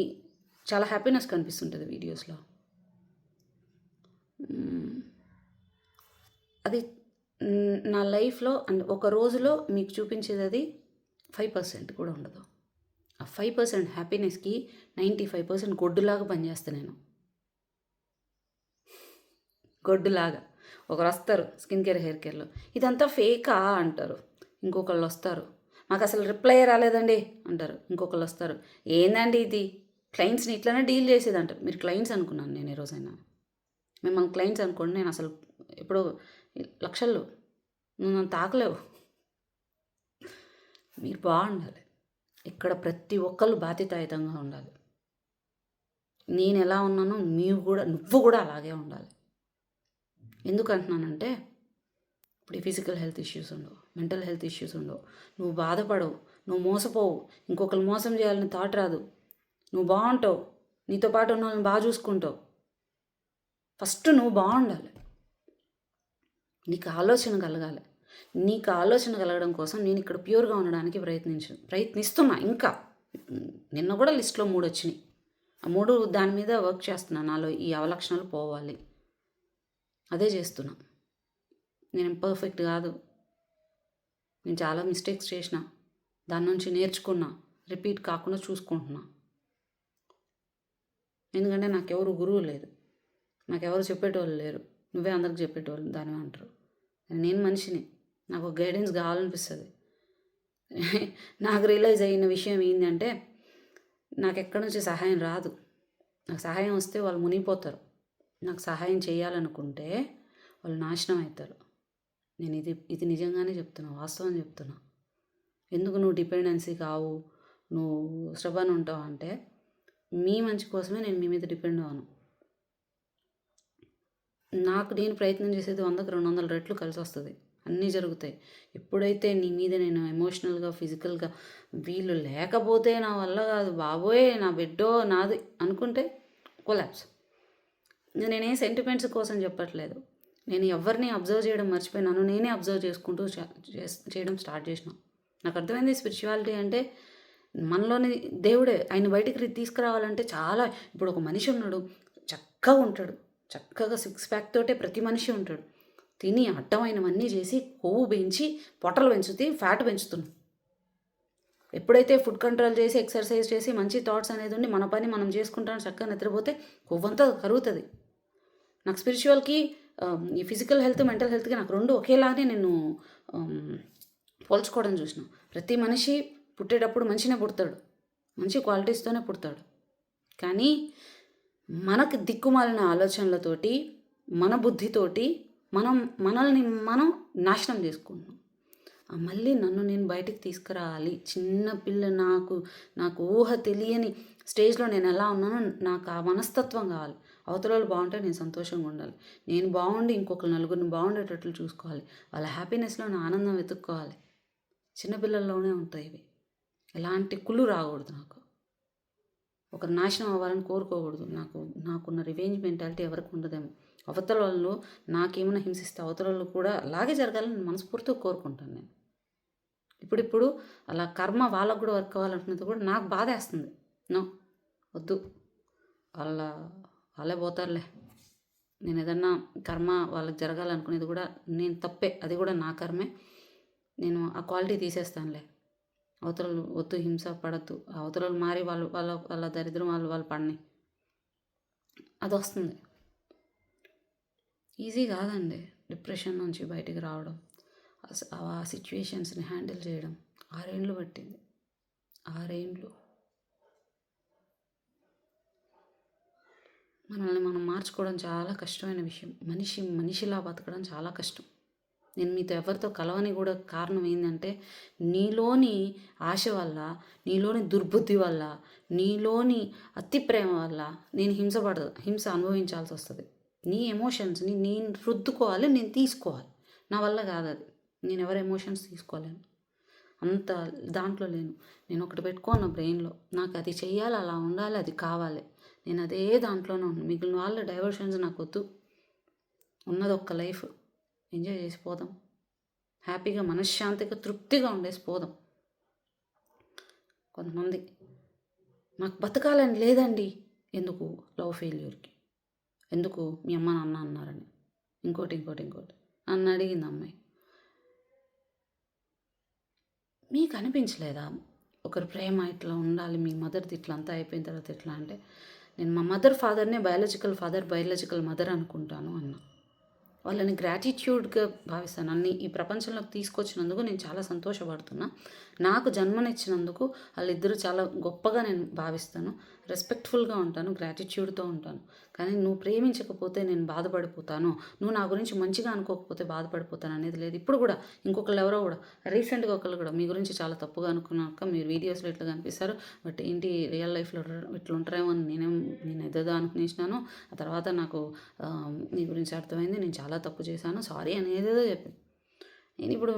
చాలా హ్యాపీనెస్ కనిపిస్తుంటుంది వీడియోస్లో. అది నా లైఫ్లో అండ్ ఒక రోజులో మీకు చూపించేది అది 5% కూడా ఉండదు. ఆ 5% హ్యాపీనెస్కి 95% గొడ్డులాగా పనిచేస్తాను నేను. గొడ్డులాగా ఒకరు వస్తారు స్కిన్ కేర్, హెయిర్ కేర్లో, ఇదంతా ఫేకా అంటారు. ఇంకొకళ్ళు వస్తారు, మాకు అసలు రిప్లై రాలేదండి అంటారు. ఇంకొకళ్ళు వస్తారు, ఏందండి ఇది, క్లయింట్స్ని ఇట్లనే డీల్ చేసేది అంటారు. మీరు క్లయింట్స్ అనుకున్నాను నేను ఏ రోజైనా? మిమ్మల్ని క్లయింట్స్ అనుకోండి, నేను అసలు ఎప్పుడో లక్షల్లో నువ్వు నన్ను తాకలేవు. మీరు బాగుండాలి. ఇక్కడ ప్రతి ఒక్కళ్ళు బాధ్యతాయుతంగా ఉండాలి. నేను ఎలా ఉన్నానో నువ్వు కూడా అలాగే ఉండాలి. ఎందుకు అంటున్నానంటే, ఇప్పుడు ఈ ఫిజికల్ హెల్త్ ఇష్యూస్ ఉండవు, మెంటల్ హెల్త్ ఇష్యూస్ ఉండవు, నువ్వు బాధపడవు, నువ్వు మోసపోవు, ఇంకొకరు మోసం చేయాలని థాట్ రాదు, నువ్వు బాగుంటావు, నీతో పాటు ఉన్న వాళ్ళని బాగా చూసుకుంటావు. ఫస్ట్ నువ్వు బాగుండాలి, నీకు ఆలోచన కలగాలి. నీకు ఆలోచన కలగడం కోసం నేను ఇక్కడ ప్యూర్గా ఉండడానికి ప్రయత్నిస్తున్నా. ఇంకా నిన్న కూడా లిస్ట్లో 3 వచ్చినాయి. ఆ 3 దాని మీద వర్క్ చేస్తున్నా. నాలో ఈ అవలక్షణాలు పోవాలి, అదే చేస్తున్నా. నేను పర్ఫెక్ట్ కాదు, నేను చాలా మిస్టేక్స్ చేసిన, దాని నుంచి నేర్చుకున్నా, రిపీట్ కాకుండా చూసుకుంటున్నా. ఎందుకంటే నాకెవరు గురువు లేదు, నాకెవరు చెప్పేటోళ్ళు లేరు. నువ్వే అందరికి చెప్పేటోళ్ళు దాని అంటారు. నేను మనిషిని, నాకు గైడెన్స్ కావాలనిపిస్తుంది. నాకు రియలైజ్ అయిన విషయం ఏంటంటే, నాకు ఎక్కడి నుంచి సహాయం రాదు. నాకు సహాయం వస్తే వాళ్ళు మునిగిపోతారు. నాకు సహాయం చేయాలనుకుంటే వాళ్ళు నాశనం అవుతారు. నేను ఇది నిజంగానే చెప్తున్నా, వాస్తవం చెప్తున్నా. ఎందుకు నువ్వు డిపెండెన్సీ కావు, నువ్వు స్టబర్న్ ఉంటావు అంటే, మీ మంచి కోసమే నేను మీ మీద డిపెండ్ అవ్వను. నాకు నేను ప్రయత్నం చేసేది 100కి 200 రెట్లు కలిసి వస్తుంది, అన్నీ జరుగుతాయి. ఎప్పుడైతే నీ మీద నేను ఎమోషనల్గా, ఫిజికల్గా వీళ్ళు లేకపోతే నా వల్ల కాదు బాబోయ్, నా బిడ్డో నాది అనుకుంటే కొలాప్స్. నేనేం సెంటిమెంట్స్ కోసం చెప్పట్లేదు. నేను ఎవరిని అబ్జర్వ్ చేయడం మర్చిపోయి నన్ను నేనే అబ్జర్వ్ చేసుకుంటూ చేయడం స్టార్ట్ చేసిన. నాకు అర్థమైంది స్పిరిచువాలిటీ అంటే మనలోని దేవుడే. ఆయన బయటికి తీసుకురావాలంటే చాలా, ఇప్పుడు ఒక మనిషి ఉన్నాడు, చక్కగా ఉంటాడు, చక్కగా 6 ప్యాక్ తోటే ప్రతి మనిషి ఉంటాడు. తిని అడ్డమైనవన్నీ చేసి కొవ్వు పెంచి పొట్టలు పెంచుతూ ఫ్యాట్ పెంచుతున్నాం. ఎప్పుడైతే ఫుడ్ కంట్రోల్ చేసి ఎక్సర్సైజ్ చేసి మంచి థాట్స్ అనేది ఉండి మన పని మనం చేసుకుంటాను, చక్కగా నిద్రపోతే కొవ్వంతా కరుగుతుంది. నాకు స్పిరిచువల్కి, ఈ ఫిజికల్ హెల్త్, మెంటల్ హెల్త్కి నాకు 2 ఒకేలానే నేను పోల్చుకోవడం చూసిన. ప్రతి మనిషి పుట్టేటప్పుడు మంచినే పుడతాడు, మంచి క్వాలిటీస్తోనే పుడతాడు. కానీ మనకు దిక్కుమాలిన ఆలోచనలతోటి, మన బుద్ధితోటి మనల్ని మనం నాశనం చేసుకుంటున్నాం. మళ్ళీ నన్ను నేను బయటికి తీసుకురావాలి. చిన్న పిల్ల, నాకు ఊహ తెలియని స్టేజ్లో నేను ఎలా ఉన్నానో నాకు ఆ మనస్తత్వం కావాలి. అవతల వాళ్ళు బాగుంటే నేను సంతోషంగా ఉండాలి, నేను బాగుండి ఇంకొక నలుగురిని బాగుండేటట్లు చూసుకోవాలి, వాళ్ళ హ్యాపీనెస్లో నా ఆనందం వెతుక్కోవాలి. చిన్నపిల్లల్లోనే ఉంటాయి ఇవి. ఎలాంటి కుళ్ళు రాకూడదు నాకు. ఒకరు నాశనం అవ్వాలని కోరుకోకూడదు. నాకున్న రివెంజ్ మెంటాలిటీ ఎవరికి ఉండదేమో. అవతల వాళ్ళు నాకేమైనా హింసిస్తే అవతల వాళ్ళు కూడా అలాగే జరగాలని మనస్ఫూర్తిగా కోరుకుంటాను నేను. ఇప్పుడిప్పుడు అలా కర్మ వాళ్ళకు కూడా వర్క్ అవ్వాలంటున్నది కూడా నాకు బాధేస్తుంది. నో, వద్దు, వాళ్ళే పోతారులే. నేను ఏదన్నా కర్మ వాళ్ళకి జరగాలనుకునేది కూడా నేను తప్పే, అది కూడా నా కర్మే. నేను ఆ క్వాలిటీ తీసేస్తానులే. అవతలలు వద్దు, హింస పడద్దు. అవతలలు మారి వాళ్ళ దరిద్రం వాళ్ళు పడని, అది వస్తుంది. ఈజీ కాదండి డిప్రెషన్ నుంచి బయటికి రావడం, ఆ సిచ్యువేషన్స్ని హ్యాండిల్ చేయడం. 6 ఏళ్ళు పట్టింది. 6 ఏళ్ళు. మనల్ని మనం మార్చుకోవడం చాలా కష్టమైన విషయం. మనిషిలా బతకడం చాలా కష్టం. నేను మీతో ఎవరితో కలవని కూడా కారణం ఏంటంటే, నీలోని ఆశ వల్ల, నీలోని దుర్బుద్ధి వల్ల, నీలోని అతి ప్రేమ వల్ల నేను హింస అనుభవించాల్సి వస్తుంది. నీ ఎమోషన్స్ని నేను రుద్దుకోవాలి, నేను తీసుకోవాలి. నా వల్ల కాదు అది. నేను ఎవరి ఎమోషన్స్ తీసుకోలేను, అంత దాంట్లో లేను. నేను ఒకటి పెట్టుకోను బ్రెయిన్లో, నాకు అది చెయ్యాలి, అలా ఉండాలి, అది కావాలి. నేను అదే దాంట్లోనే ఉన్నాను. మిగిలిన వాళ్ళ డైవర్షన్స్ నాకు వద్దు. ఉన్నది ఒక్క లైఫ్, ఎంజాయ్ చేసి పోదాం. హ్యాపీగా, మనశ్శాంతిగా, తృప్తిగా ఉండేసి పోదాం. కొంతమంది నాకు బతకాలని లేదండి, ఎందుకు లవ్ ఫెయిల్యూర్కి, ఎందుకు మీ అమ్మ నాన్న అన్నారని, ఇంకోటి నన్ను అడిగింది అమ్మాయి. మీకు అనిపించలేదా ఒకరి ప్రేమ ఇట్లా ఉండాలి, మీ మదర్ది ఇట్లా అంతా అయిపోయిన తర్వాత ఎట్లా అంటే, నేను మా ఫాదర్నే బయాలజికల్ మదర్ అనుకుంటాను అన్న. వాళ్ళని గ్రాటిట్యూడ్గా భావిస్తాను. అన్ని ఈ ప్రపంచంలోకి తీసుకొచ్చినందుకు నేను చాలా సంతోషపడుతున్నా. నాకు జన్మనిచ్చినందుకు వాళ్ళిద్దరూ చాలా గొప్పగా నేను భావిస్తాను. రెస్పెక్ట్ఫుల్గా ఉంటాను, గ్రాటిట్యూడ్తో ఉంటాను. కానీ నువ్వు ప్రేమించకపోతే నేను బాధపడిపోతాను, నువ్వు నా గురించి మంచిగా అనుకోకపోతే బాధపడిపోతాను అనేది లేదు. ఇప్పుడు కూడా ఇంకొకళ్ళు ఎవరో కూడా రీసెంట్గా ఒకళ్ళు కూడా మీ గురించి చాలా తప్పుగా అనుకున్నాక మీరు వీడియోస్లో ఇట్లా కనిపిస్తారు, బట్ ఏంటి రియల్ లైఫ్లో ఇట్లా ఉంటారేమో అని నేను ఏదేదో అనుకునేసినాను. ఆ తర్వాత నాకు మీ గురించి అర్థమైంది, నేను చాలా తప్పు చేశాను, సారీ అని ఏదేదో చెప్పింది. నేను ఇప్పుడు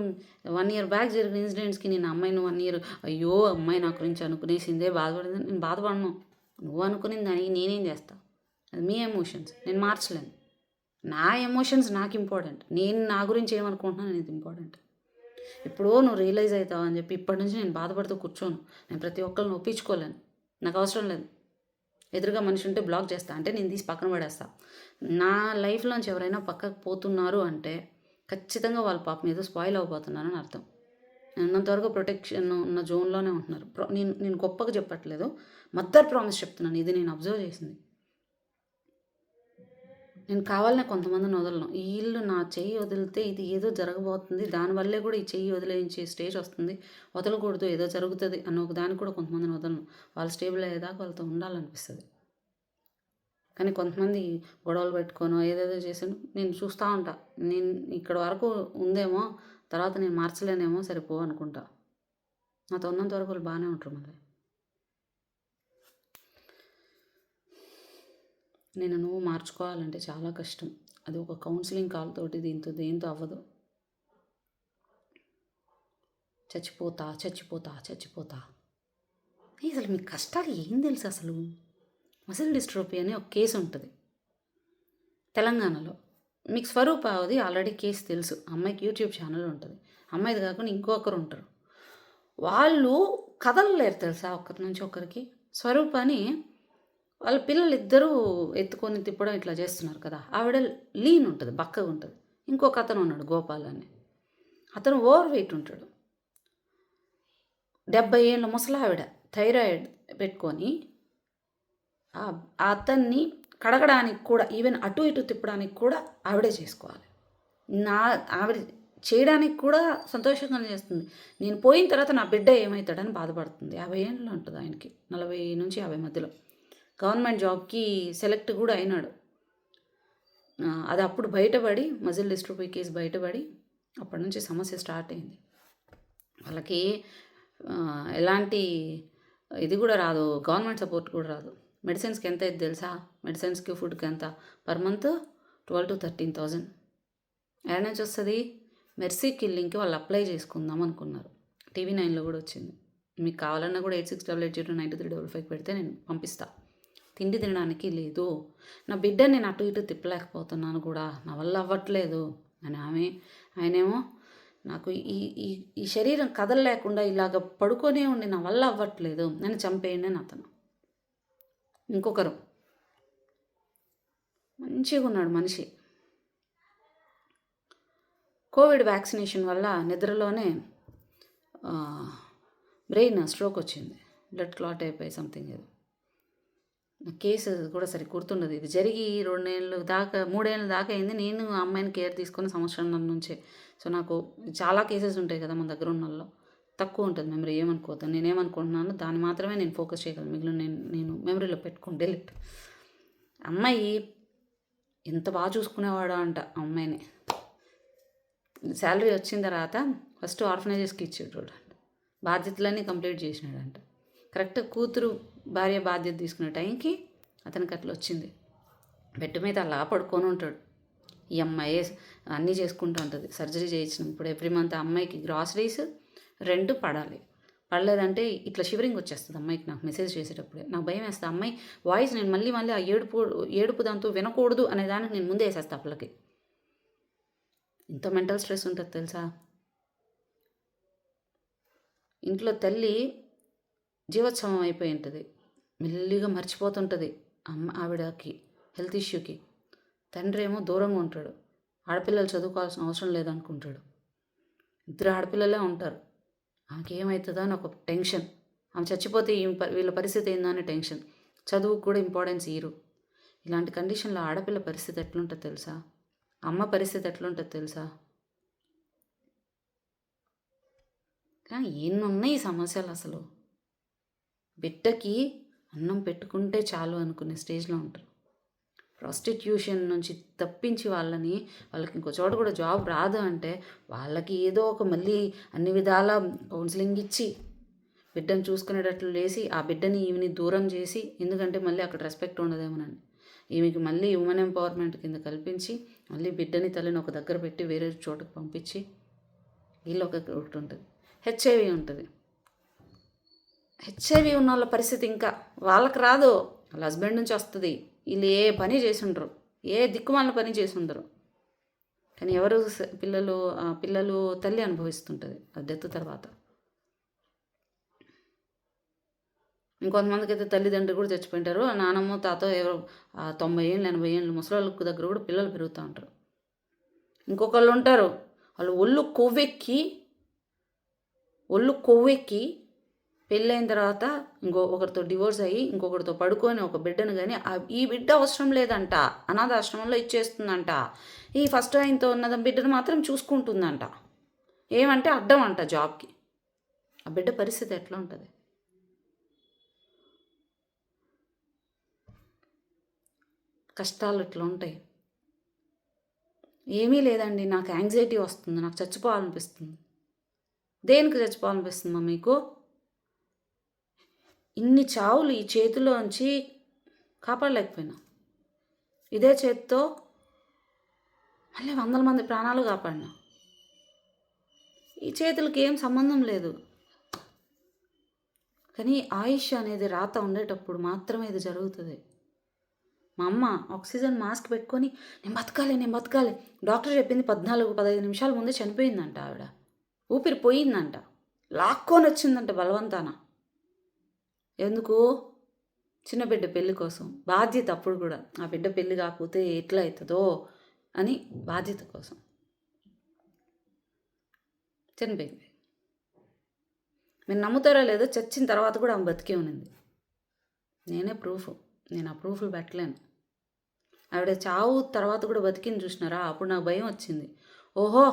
1 year బ్యాక్ జరిగిన ఇన్సిడెంట్స్కి నేను అమ్మాయిని 1 year అయ్యో అమ్మాయి నా గురించి అనుకునేసిందే బాధపడింది, నేను బాధపడను. నువ్వు అనుకునేది దానికి నేనేం చేస్తా, అది మీ ఎమోషన్స్, నేను మార్చలేను. నా ఎమోషన్స్ నాకు ఇంపార్టెంట్, నేను నా గురించి ఏమనుకుంటున్నాను అనేది ఇంపార్టెంట్. ఎప్పుడో నువ్వు రియలైజ్ అవుతావు అని చెప్పి ఇప్పటి నుంచి నేను బాధపడుతూ కూర్చోను. నేను ప్రతి ఒక్కరిని ఒప్పించుకోలేను, నాకు అవసరం లేదు. ఎదురుగా మనిషి ఉంటే బ్లాక్ చేస్తా, అంటే నేను తీసి పక్కన పడేస్తా. నా లైఫ్లోంచి ఎవరైనా పక్కకు పోతున్నారు అంటే ఖచ్చితంగా వాళ్ళ పాపం ఏదో స్పాయిల్ అయిపోతున్నారని అర్థం. ఉన్నంతవరకు ప్రొటెక్షన్ ఉన్న జోన్లోనే ఉంటున్నారు. నేను గొప్పగా చెప్పట్లేదు, మదర్ ప్రామిస్ చెప్తున్నాను, ఇది నేను అబ్జర్వ్ చేసింది. నేను కావాలనే కొంతమందిని వదలను. వీళ్ళు నా చెయ్యి వదిలితే ఇది ఏదో జరగబోతుంది, దానివల్లే కూడా ఈ చెయ్యి వదిలేయించే స్టేజ్ వస్తుంది, వదలకూడదు, ఏదో జరుగుతుంది అన్న ఒక దానికి కూడా కొంతమందిని వదలను. వాళ్ళు స్టేబుల్ అయ్యేదాకా వాళ్ళతో ఉండాలనిపిస్తుంది. కానీ కొంతమంది గొడవలు పెట్టుకోను ఏదేదో చేసాను, నేను చూస్తూ ఉంటా. నేను ఇక్కడ వరకు ఉందేమో, తర్వాత నేను మార్చలేనేమో, సరిపో అనుకుంటా. నాతో ఉన్నంత వరకు వాళ్ళు బాగానే ఉంటారు. మళ్ళీ నువ్వు మార్చుకోవాలంటే చాలా కష్టం. అది ఒక కౌన్సిలింగ్ కాల్ తోటి దేంతో అవ్వదు. చచ్చిపోతా అసలు మీ కష్టాలు ఏం తెలుసు అసలు? మసిల్ డిస్ట్రోఫీ అని ఒక కేసు ఉంటుంది తెలంగాణలో. మీకు స్వరూప అది ఆల్రెడీ కేసు తెలుసు. అమ్మాయికి యూట్యూబ్ ఛానల్ ఉంటుంది. అమ్మాయిది కాకుండా ఇంకొకరు ఉంటారు, వాళ్ళు కదలలేరు తెలుసా ఒకరి నుంచి ఒకరికి. స్వరూప అని వాళ్ళ పిల్లలు ఇద్దరూ ఎత్తుకొని తిప్పడం ఇట్లా చేస్తున్నారు కదా, ఆవిడ లీన్ ఉంటుంది, బక్కగా ఉంటుంది. ఇంకొక అతను ఉన్నాడు గోపాల్ అని, అతను ఓవర్ వెయిట్ ఉంటాడు. 70 ఏళ్ళ ముసలావిడ థైరాయిడ్ పెట్టుకొని అతన్ని కడగడానికి కూడా, ఈవెన్ అటు ఇటు తిప్పడానికి కూడా ఆవిడే చేసుకోవాలి. ఆవిడ చేయడానికి కూడా సంతోషంగా చేస్తుంది. నేను పోయిన తర్వాత నా బిడ్డ ఏమవుతాడని బాధపడుతుంది. 50 ఏళ్ళు ఉంటుంది ఆయనకి, 40 నుంచి 50 మధ్యలో. గవర్నమెంట్ జాబ్కి సెలెక్ట్ కూడా అయినాడు. అది అప్పుడు బయటపడి, మజిల్ డిస్ట్రోఫీ కేసు బయటపడి అప్పటి నుంచి సమస్య స్టార్ట్ అయింది. వాళ్ళకి ఎలాంటి ఇది కూడా రాదు, గవర్నమెంట్ సపోర్ట్ కూడా రాదు. మెడిసిన్స్కి ఎంత అయితే తెలుసా? మెడిసిన్స్కి ఫుడ్కి ఎంత పర్ మంత్ 12,000 to 13,000. ఎక్కడ నుంచి వస్తుంది? మెర్సీ కిల్లింగ్కి వాళ్ళు అప్లై చేసుకుందాం అనుకున్నారు. TV9లో కూడా వచ్చింది. మీకు కావాలన్నా కూడా 8688092355 పెడితే నేను పంపిస్తా. తిండి తినడానికి లేదు. నా బిడ్డని నేను అటు ఇటు తిప్పలేకపోతున్నాను కూడా, నా వల్ల అవ్వట్లేదు అని ఆయనేమో నాకు ఈ ఈ ఈ శరీరం కదలలేకుండా ఇలాగ పడుకొనే ఉండి నా వల్ల అవ్వట్లేదు, నన్ను చంపేయండి అని అతను. ఇంకొకరు మంచిగా ఉన్నాడు మనిషి. కోవిడ్ వ్యాక్సినేషన్ వల్ల నిద్రలోనే బ్రెయిన్ స్ట్రోక్ వచ్చింది, బ్లడ్ క్లాట్ అయిపోయి సంథింగ్ ఏదో. కేసు కూడా సరి గుర్తుండదు. ఇది జరిగి 2 ఏళ్ళు దాకా 3 ఏళ్ళ దాకా అయింది. నేను ఆ అమ్మాయిని కేర్ తీసుకుని సంవత్సరం నుంచే. సో నాకు చాలా కేసెస్ ఉంటాయి కదా మన దగ్గర ఉన్న వాళ్ళలో, తక్కువ ఉంటుంది మెమరీ. ఏమనుకోవద్దు, నేనేమనుకుంటున్నాను దాన్ని మాత్రమే నేను ఫోకస్ చేయగలను, మిగిలిన నేను మెమరీలో పెట్టుకుని డెలిట్. అమ్మాయి ఎంత బాగా చూసుకునేవాడో అంట ఆ అమ్మాయిని. శాలరీ వచ్చిన తర్వాత ఫస్ట్ ఆర్ఫనైజెస్కి ఇచ్చేటోడు, బాధ్యతలన్నీ కంప్లీట్ చేసినాడంట. కరెక్ట్ కూతురు భార్య బాధ్యత తీసుకునే టైంకి అతనికి అట్లా వచ్చింది. బెడ్ మీద అలా పడుకొని ఉంటాడు. ఈ అమ్మాయి అన్నీ చేసుకుంటూ ఉంటుంది. సర్జరీ చేయించినాం ఇప్పుడు. ఎవ్రీ మంత్ అమ్మాయికి గ్రాసరీస్ రెంట్ పడాలి. పడలేదంటే ఇట్లా షివరింగ్ వచ్చేస్తుంది అమ్మాయికి. నాకు మెసేజ్ చేసేటప్పుడే నాకు భయం వేస్తుంది. అమ్మాయి వాయిస్ నేను మళ్ళీ ఆ ఏడుపు దాంతో వినకూడదు అనే దానికి నేను ముందే వేసేస్తా అప్పలకి. ఇంత మెంటల్ స్ట్రెస్ ఉంటుంది తెలుసా. ఇంట్లో తల్లి జీవోత్సవం అయిపోయి ఉంటుంది, మెల్లిగా మర్చిపోతుంటుంది ఆవిడకి హెల్త్ ఇష్యూకి. తండ్రి ఏమో దూరంగా ఉంటాడు, ఆడపిల్లలు చదువుకోవాల్సిన అవసరం లేదనుకుంటాడు. 2 ఆడపిల్లలే ఉంటారు. ఆమెకి ఏమవుతుందో అని ఒక టెన్షన్, ఆమె చచ్చిపోతే వీళ్ళ పరిస్థితి ఏందో అని టెన్షన్. చదువుకు కూడా ఇంపార్టెన్స్ ఇయ్యరు. ఇలాంటి కండిషన్లో ఆడపిల్ల పరిస్థితి ఎట్లుంటుంది తెలుసా, అమ్మ పరిస్థితి ఎట్లుంటుంది తెలుసా. కానీ ఎన్ని ఉన్నాయి ఈ సమస్యలు అసలు. బిడ్డకి అన్నం పెట్టుకుంటే చాలు అనుకునే స్టేజ్లో ఉంటారు. ప్రాస్టిట్యూషన్ నుంచి తప్పించి వాళ్ళకి ఇంకో చోట కూడా జాబ్ రాదు అంటే వాళ్ళకి ఏదో ఒక మళ్ళీ అన్ని విధాల కౌన్సిలింగ్ ఇచ్చి బిడ్డను చూసుకునేటట్లు లేసి ఆ బిడ్డని ఈమెని దూరం చేసి, ఎందుకంటే మళ్ళీ అక్కడ రెస్పెక్ట్ ఉండదేమోనని ఈమెకి మళ్ళీ ఉమెన్ ఎంపవర్మెంట్ కింద కల్పించి మళ్ళీ బిడ్డని తల్లిని ఒక దగ్గర పెట్టి వేరే చోటుకు పంపించి వీళ్ళు ఒకటి ఉంటుంది. హెచ్ఐవి ఉంటుంది. హెచ్ఐవి ఉన్న వాళ్ళ పరిస్థితి ఇంకా వాళ్ళకి రాదు, వాళ్ళ హస్బెండ్ నుంచి వస్తుంది. వీళ్ళు ఏ పని చేసి ఉండరు, ఏ దిక్కుమాలిన పని చేసి ఉండరు. కానీ ఎవరు పిల్లలు తల్లి అనుభవిస్తుంటుంది ఆ డెత్ తర్వాత. ఇంకొంతమందికి అయితే తల్లిదండ్రులు కూడా చచ్చిపోయింటారు. నానమ్మ తాత ఎవరో 90 ఏళ్ళు 80 ఏళ్ళు ముసలాళ్ళ దగ్గర కూడా పిల్లలు పెరుగుతూ ఉంటారు. ఇంకొకళ్ళు ఉంటారు, వాళ్ళు ఒళ్ళు కొవ్వెక్కి పెళ్ళైన తర్వాత ఒకరితో డివోర్స్ అయ్యి ఇంకొకరితో పడుకొని ఒక బిడ్డను కానీ ఈ బిడ్డ అవసరం లేదంట, అనాథాశ్రమంలో ఇచ్చేస్తుందంట. ఈ ఫస్ట్ ఆయనతో ఉన్న బిడ్డను మాత్రం చూసుకుంటుందంట. ఏమంటే అడ్డం అంట జాబ్కి. ఆ బిడ్డ పరిస్థితి ఎట్లా ఉంటుంది. కష్టాలు ఇట్లా ఉంటాయి. ఏమీ లేదండి, నాకు యాంగ్జైటీ వస్తుంది, నాకు చచ్చిపోవాలనిపిస్తుంది. దేనికి చచ్చిపోవాలనిపిస్తుందా మీకు? ఇన్ని చావులు ఈ చేతిలోంచి కాపాడలేకపోయినా, ఇదే చేతితో మళ్ళీ 100 మంది ప్రాణాలు కాపాడినా. ఈ చేతులకి ఏం సంబంధం లేదు, కానీ ఆయుష్ అనేది రాత ఉండేటప్పుడు మాత్రమే ఇది జరుగుతుంది. మా అమ్మ ఆక్సిజన్ మాస్క్ పెట్టుకొని నేను బతకాలి డాక్టర్ చెప్పింది 14-15 నిమిషాల ముందే చనిపోయిందంట. ఆవిడ ఊపిరి పోయిందంట, లాక్కొని వచ్చిందంట బలవంతాన. ఎందుకు? చిన్న బిడ్డ పెళ్ళి కోసం బాధ్యత. అప్పుడు కూడా ఆ బిడ్డ పెళ్ళి కాకపోతే ఎట్లా అవుతుందో అని బాధ్యత కోసం చనిపోయింది. మీరు నమ్ముతారో లేదో, చచ్చిన తర్వాత కూడా ఆమె బతికే ఉన్నింది. నేనే ప్రూఫ్. నేను ఆ ప్రూఫ్లు పెట్టలేను. ఆవిడ చావు తర్వాత కూడా బతికింది చూసినారా, అప్పుడు నాకు భయం వచ్చింది. ఓహో,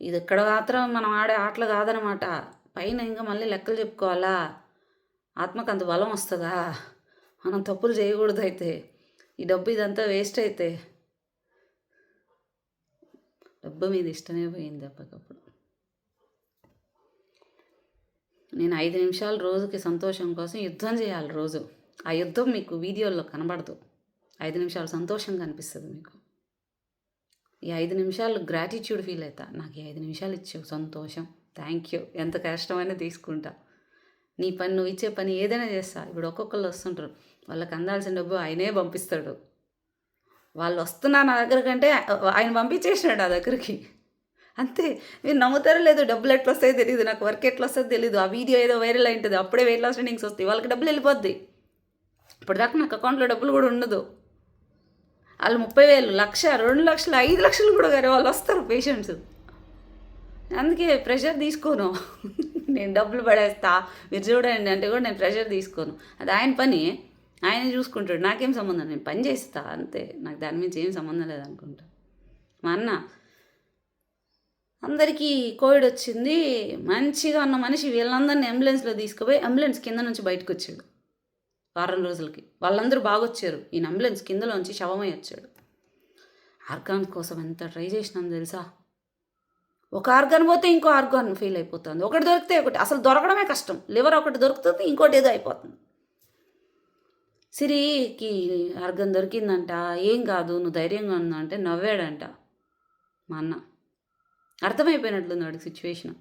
ఇది ఇక్కడ మాత్రం మనం ఆడే ఆటలు కాదనమాట, పైన ఇంకా మళ్ళీ లెక్కలు చెప్పుకోవాలా, ఆత్మకు అంత బలం వస్తుందా, మనం తప్పులు చేయకూడదు అయితే, ఈ డబ్బు ఇదంతా వేస్ట్ అయితే. డబ్బు మీద ఇష్టమే పోయింది అప్పటికప్పుడు. నేను 5 నిమిషాలు రోజుకి సంతోషం కోసం యుద్ధం చేయాలి రోజు. ఆ యుద్ధం మీకు వీడియోల్లో కనబడదు. 5 నిమిషాలు సంతోషంగా అనిపిస్తుంది మీకు. ఈ 5 నిమిషాలు గ్రాటిట్యూడ్ ఫీల్ అవుతా, నాకు ఈ 5 నిమిషాలు ఇచ్చావు సంతోషం, థ్యాంక్ యూ, ఎంత కష్టమైనా తీసుకుంటా. నీ పని నువ్వు ఇచ్చే పని ఏదైనా చేస్తా. ఇప్పుడు ఒక్కొక్కళ్ళు వస్తుంటారు, వాళ్ళకి అందాల్సిన డబ్బు ఆయనే పంపిస్తాడు. వాళ్ళు వస్తున్నారు నా దగ్గర కంటే ఆయన పంపించేసినాడు నా దగ్గరికి. అంతే. మీరు నమ్ముతారో లేదో, డబ్బులు ఎట్లా వస్తాయో తెలియదు, నాకు వర్క్ ఎట్లా వస్తుందో తెలియదు. ఆ వీడియో ఏదో వైరల్ అయింటుంది, అప్పుడే వెయిట్ లాస్ ట్రైనింగ్స్ వస్తాయి, వాళ్ళకి డబ్బులు వెళ్ళిపోద్ది. ఇప్పటిదాకా నాకు అకౌంట్లో డబ్బులు కూడా ఉండదు. వాళ్ళు 30,000, 1,00,000, 2,00,000, 5,00,000 కూడా గారు వాళ్ళు వస్తారు పేషెంట్స్. అందుకే ప్రెషర్ తీసుకోను. నేను డబ్బులు పడేస్తా మీరు చూడండి అంటే కూడా నేను ప్రెషర్ తీసుకోను. అది ఆయన పని, ఆయన చూసుకుంటాడు, నాకేం సంబంధం, నేను పని చేస్తా అంతే, నాకు దాని మీద ఏం సంబంధం లేదనుకుంటా. మా అన్న అందరికీ కోవిడ్ వచ్చింది, మంచిగా ఉన్న మనిషి వీళ్ళందరినీ అంబులెన్స్లో తీసుకుపోయి అంబులెన్స్ కింద నుంచి బయటకు వచ్చాడు. వారం రోజులకి వాళ్ళందరూ బాగొచ్చారు, ఈయన అంబులెన్స్ కిందలోంచి శవమై వచ్చాడు. ఆర్గాన్ కోసం ఎంత ట్రై చేసినాను తెలుసా. ఒక ఆర్గాన్ పోతే ఇంకో ఆర్గాన్ ఫెయిల్ అయిపోతుంది, ఒకటి దొరికితే ఒకటి, అసలు దొరకడమే కష్టం. లివర్ ఒకటి దొరుకుతుంది, ఇంకోటి ఏదో అయిపోతుంది. సిరికి ఆర్గాన్ దొరికిందంట, ఏం కాదు నువ్వు ధైర్యంగా ఉందా అంటే నవ్వాడంట మా అన్న. అర్థమైపోయినట్లుంది వాడికి సిచ్యువేషన్.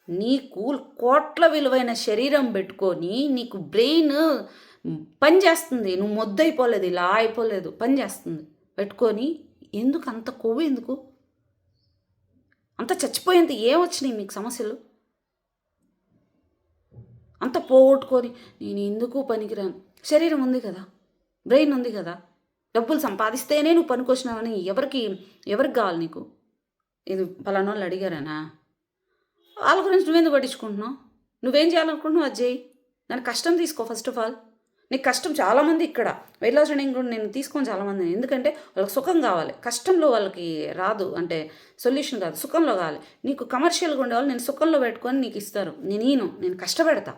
నీకు కోట్ల విలువైన శరీరం పెట్టుకొని నీకు బ్రెయిన్ పని చేస్తుంది, నువ్వు మొద్దైపోలేదు, ఇలా అయిపోలేదు, పని చేస్తుంది పెట్టుకొని ఎందుకు అంత కొవ్వు, ఎందుకు అంత చచ్చిపోయేంత ఏమొచ్చినాయి మీకు సమస్యలు? అంత పోగొట్టుకొని నేను ఎందుకు పనికిరాను. శరీరం ఉంది కదా, బ్రెయిన్ ఉంది కదా, డబ్బులు సంపాదిస్తేనే నువ్వు పనికొచ్చినావని ఎవరికి కావాలి నీకు? ఇది పలానా వాళ్ళు అడిగారనా? వాళ్ళ గురించి నువ్వెందుకు పట్టించుకుంటున్నావు? నువ్వేం చేయాలనుకుంటున్నావు అది చేయి, దానికి కష్టం తీసుకో. ఫస్ట్ ఆఫ్ ఆల్ నీకు కష్టం చాలామంది ఇక్కడ వెయిట్ లాస్ ట్రైనింగ్ కూడా నేను తీసుకొని చాలామంది, ఎందుకంటే వాళ్ళకి సుఖం కావాలి, కష్టంలో వాళ్ళకి రాదు, సొల్యూషన్ కాదు, సుఖంలో కావాలి. నీకు కమర్షియల్గా ఉండేవాళ్ళు నేను సుఖంలో పెట్టుకొని నీకు ఇస్తారు. నేను కష్టపెడతా,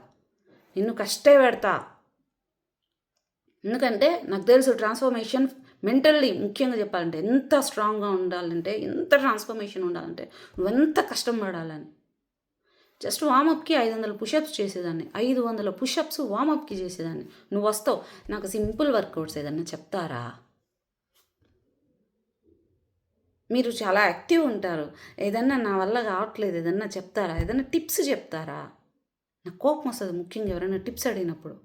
నిన్ను కష్టపెడతా. ఎందుకంటే నాకు తెలుసు ట్రాన్స్ఫర్మేషన్ మెంటల్లీ ముఖ్యంగా చెప్పాలంటే ఎంత స్ట్రాంగ్గా ఉండాలంటే, ఎంత ట్రాన్స్ఫర్మేషన్ ఉండాలంటే నువ్వెంత కష్టం పడాలని. జస్ట్ వామప్కి 500 పుషప్స్ చేసేదాన్ని, 500 పుషప్స్ వామప్కి చేసేదాన్ని. నువ్వు వస్తావు, నాకు సింపుల్ వర్కౌట్స్ ఏదన్నా చెప్తారా? మీరు చాలా యాక్టివ్ ఉంటారు, ఏదన్నా నా వల్ల కావట్లేదు ఏదన్నా చెప్తారా? ఏదన్నా టిప్స్ చెప్తారా? నాకు కోపం వస్తుంది ముఖ్యంగా ఎవరైనా టిప్స్ అడిగినప్పుడు.